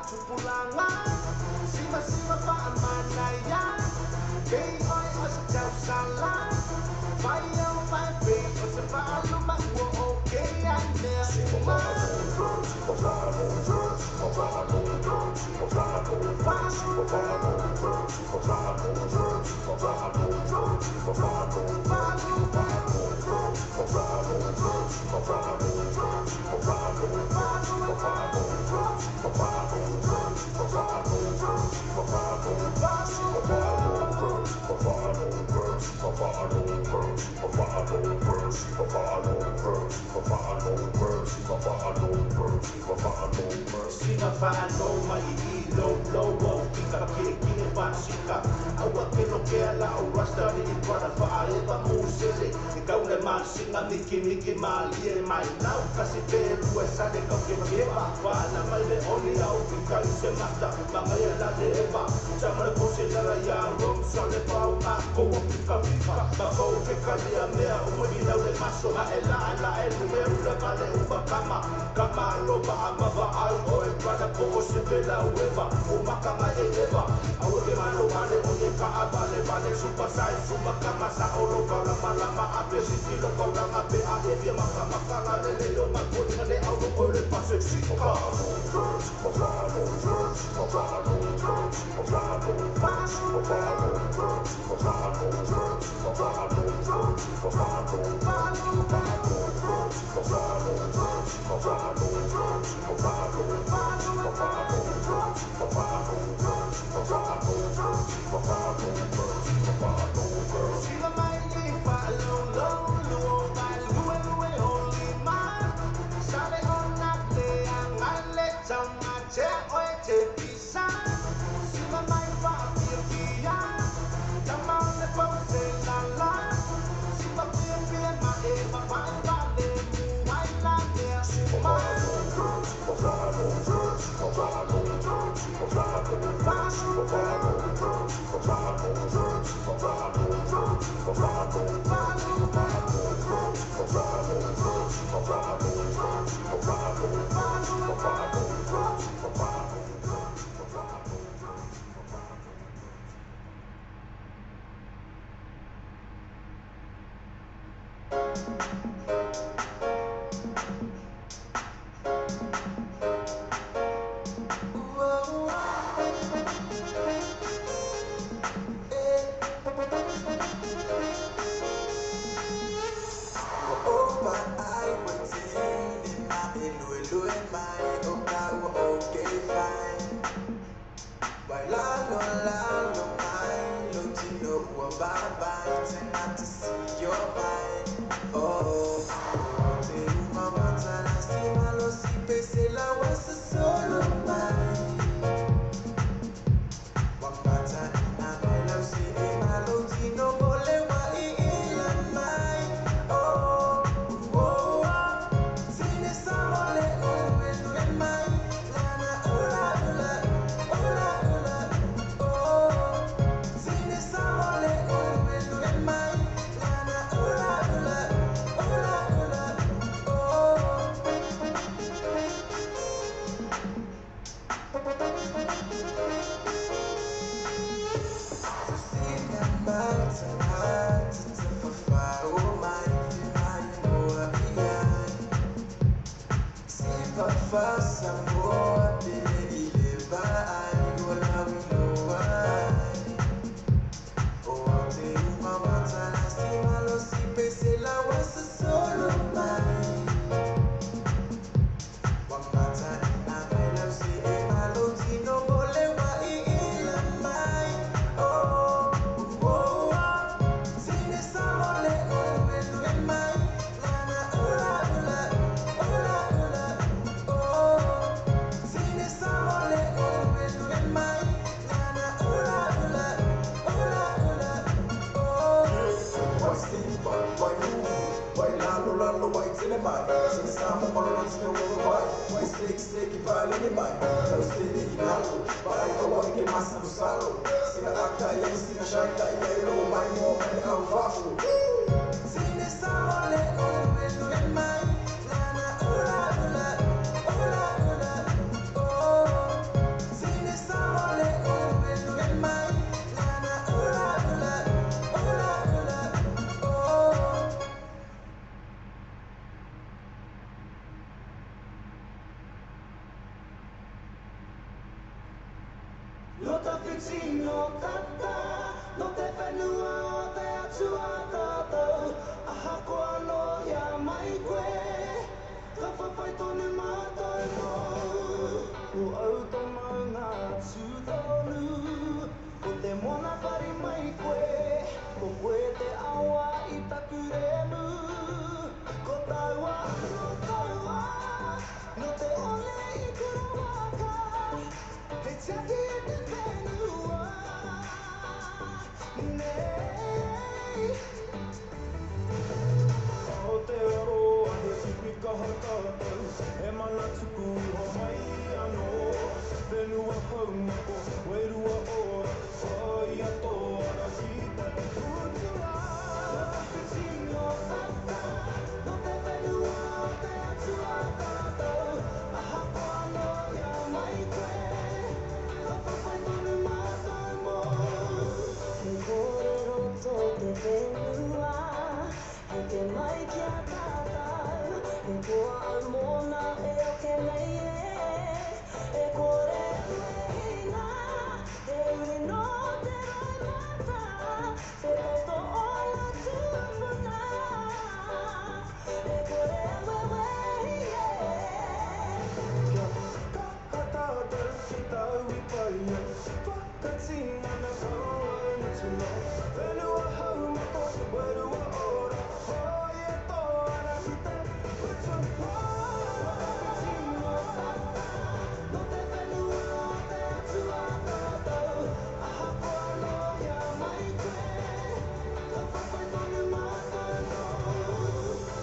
Pulangan, sima-sima pa ang manaya. Bay oi o sa tau salah. Bayaw pa bay o sa paalo magwo okay ang Sina paano maiilaw-lawaw Kikakikini pansika Awag kinokela Oras dari ipada Paale pa musili Ikaw naman singamiki-miki Mali may now Kasi pero esa de kau kima-kima Paana may leoni Au ikaw se mata Mga yala de eba Sama ko sila rayarong Sale pa ako Ang kika-kika Bakaw kikalia mea Umaginaw de maso Maela-ala numero la vale ubakama Kamalo ba amabaal O entrada ko si Bela Ueva Umakama eleva Awe malo vale Oye kaabale vale Supasay sumakama sa oro Kau lama-lama ape Sitilo kau lang ape Ahevya makamakala Lelelo magpuli na le Auto ole paseksika Sila may ipaalong-long Luong ay luwe-luwe only man Sale on nagle ang alet Sa mate oe te pisa Sila may paapir-piyan Damang na pose lala Sila piyan-piyan mae-mapang-bale Muhay lagi man No te whitino tata, no te whenua o te atua tātou. Aha koa no ia mai koe, ka whawhai tonu mātai mō. O au tō maunga atu tonu, ko te moana pari mai koe, ko koe te awa I taku remu. Ko taua, no te ole I kura waka, he tiaki e te whenua. Nei, o te aroa he tipi kaha tātou, e mana tuku ho mai anō. Whenua haumako, werua ora, whai atoa na ki te putua. No te whitino tata, no te whenua o te atua tātou. Aha koa no ia mai koe, ka whawhai tonu mātai mō. He kōrero tō te whenua, he te mai kia tātou. He koa au mōna e oke nei e kore uehina, te uri no te rai mata, te toto ola tūpuna. E kore uewehi kia whakatātou ki tau I pai ai, whakatinga na kaua tino. Whenua haumako, werua ora, hoi e toa na ki te putua. Whakatino tata, no te whenua o te atua tātou. Aha koa no ia mai koe, ka whawhai tonu mātai mō.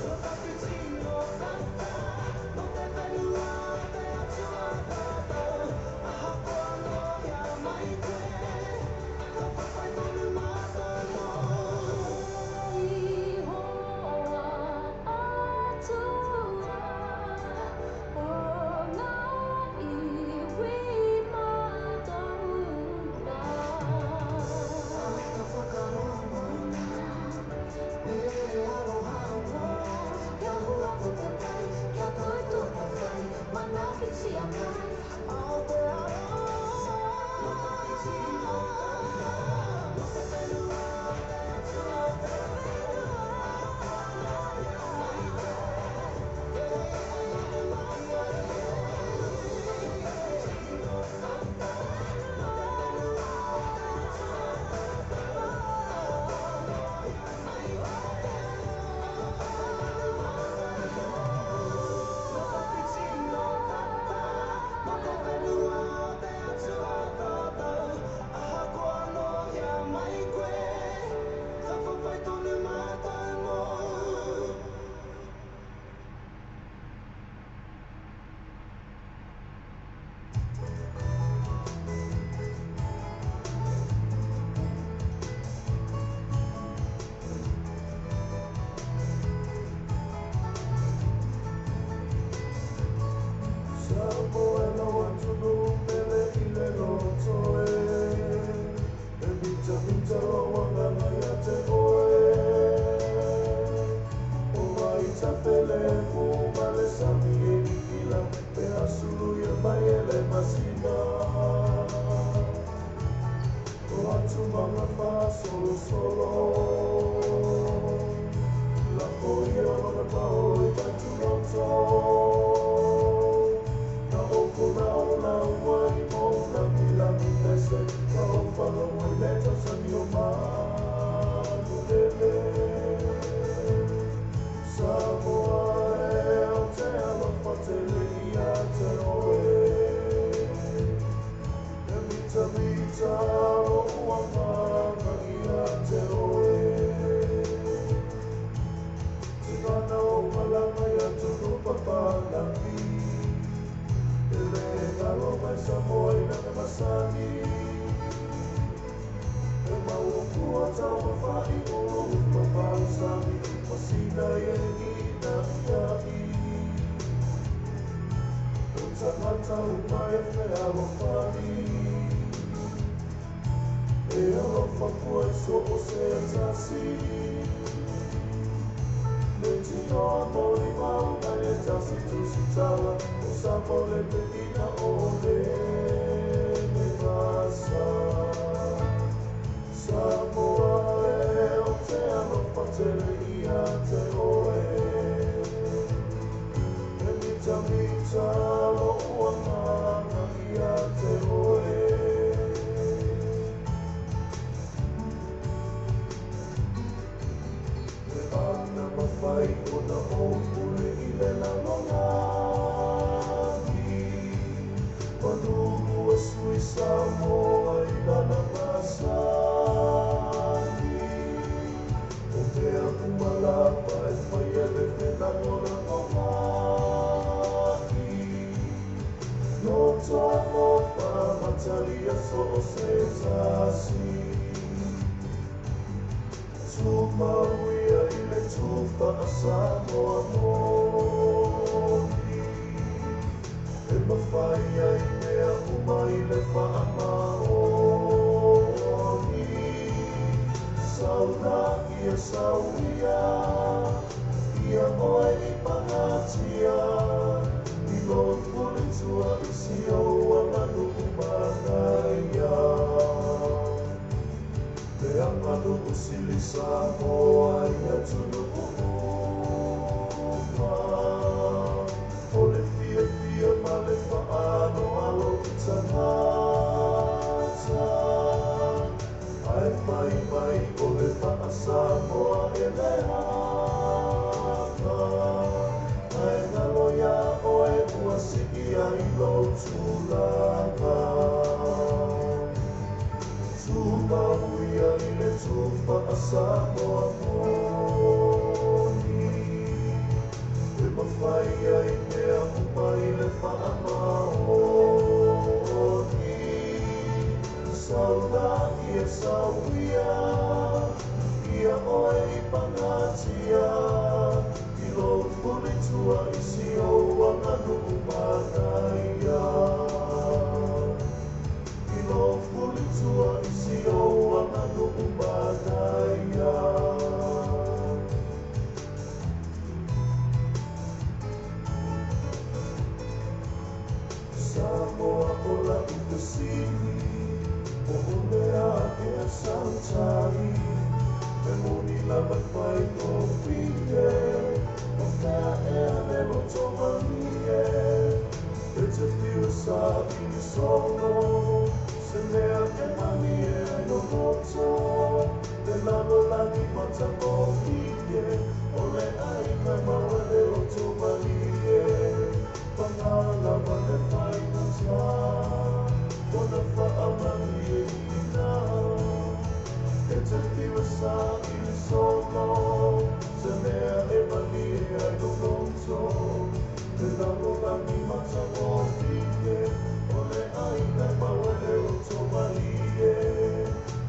No te whitino tata, no te whenua o te atua tātou. Aha koa no ia mai koe, ka whawhai tonu mātai mō. Samole te ina ole me vas tele ia te oe E mita mita lo ua mana ia te oe E ana mawhai o na opule I le lalonagi Panugu a sui Samoa I lana masani O mea umalapa e whai ele te nangona o mahi No toa mo pa matalia so o se tasi Tumauia I le tupa a Samoa moni E mawhai ai mea umai le whaamaoni Sauna ia sauia Ia oe I pangatia I loi pule tua I si o anganu umanaia Te anganu usili Samoa ia tunu uma O le fia fia ma le whaano alo I tangata Ai mai mai o le wha Samoa e le hana Ai ngalo ia oe ua siki ai lo tūlanga Tumauia I le tupa a Samoa moni E mawhai ai mea umai le whaamaoni Sauna ia sauia Ia oe I pangatia I lo puli tua I si o anganu umanaia I lo puli tua I si o anganu umanaia Samoa ola I te sili O mea e a sautai E moni lava whai no white O mea e a lelo tomalie E te whiu sa I ni sono Se mea e mani e no moto Te lalo lani mata no white O le aina maua lelo tomalie Pangala ma le whai na ta Ona whaamani e ina E te whiu sa I ni sono Se mea e mani e ai no moto Te lalo lani mata no white O le aina maua lelo tomalie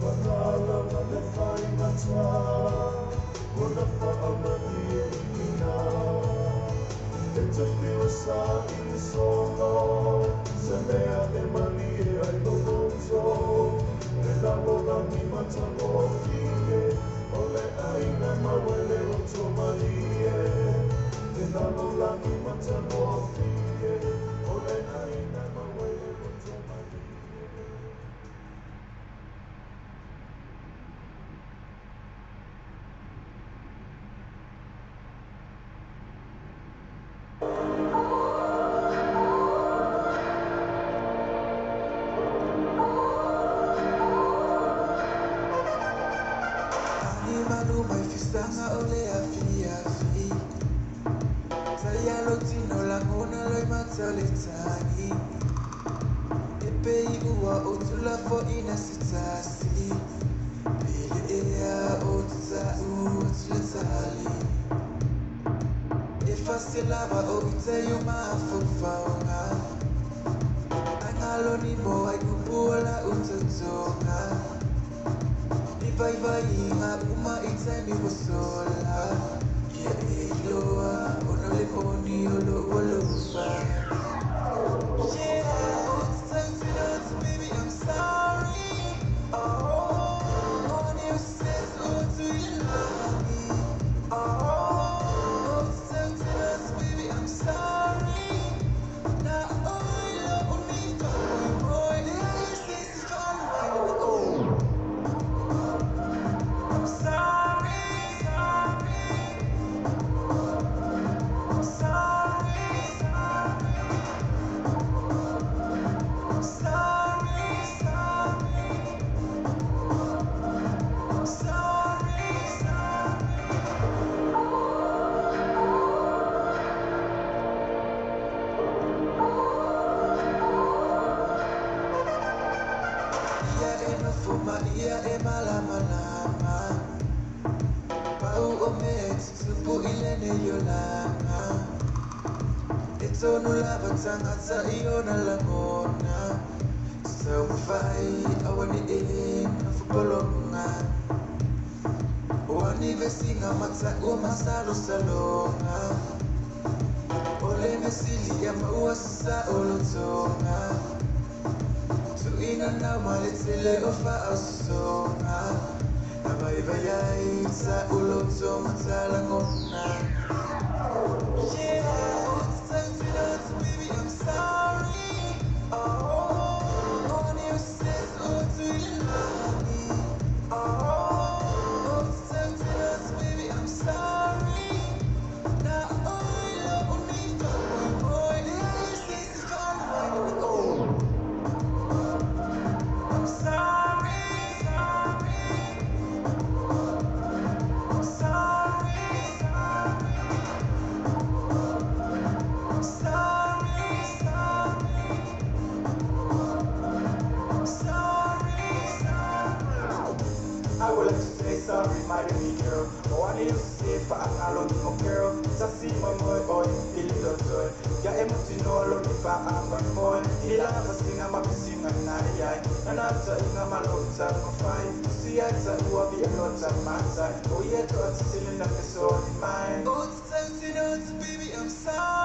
Pangala ma le whai na ta Ona whaamani e ina E te whiu sa I ni sono Se mea e mani e ai no moto E lalo lani mata no white O le aina maua lelo tomalie E lalo lani mata no white O le aina maua lelo tomalie Ani manu mai fistanga ole afi afi Saya lotino la ngona loi matale tani Epe ua o tula fo ina sitasi Pele ea o tsa u tula tali E fase lava o ite yu mafofaonga Angalo ni mo ai kupuola utatonga Ni vai vai inga uma ite mi wasola Ia e iloa ono le poni olo olofa Yeah, it's time to dance, baby, I'm sorry Oh, on you says, oh, do you love me? Oh, it's time to dance, baby, I'm sorry so nula batanga sa iyo na langona. Sa mafai awani na fupolonga. Wani vesinga matsa umasalo salonga. Ole mesili ya maua sa olotonga. Tuina na malitile ofa asonga. Nabaybayay sa uloto matalangona. Yeah, it's time to dance, baby, I'm sorry. Oh, on your says, oh, do you love me? Oh, it's time to dance, baby, I'm sorry. Now, oh, you love me, boy, you say it's fun, oh, I'm sorry, I'm sorry, I'm sorry, I would like to say sorry, my baby girl. But what do you say for an alone girl? Just see my boy, oh, you feel the joy. Yeah, I'm to know, look if I'm a boy. He loves us, sing, I'm a sing, and I, and I'm saying, I'm a lot of my fight. See, I said, who will be a lot of my side. Oh, yeah, to us, still in the soul in mine. Oh, it's time to know, baby, I'm sorry.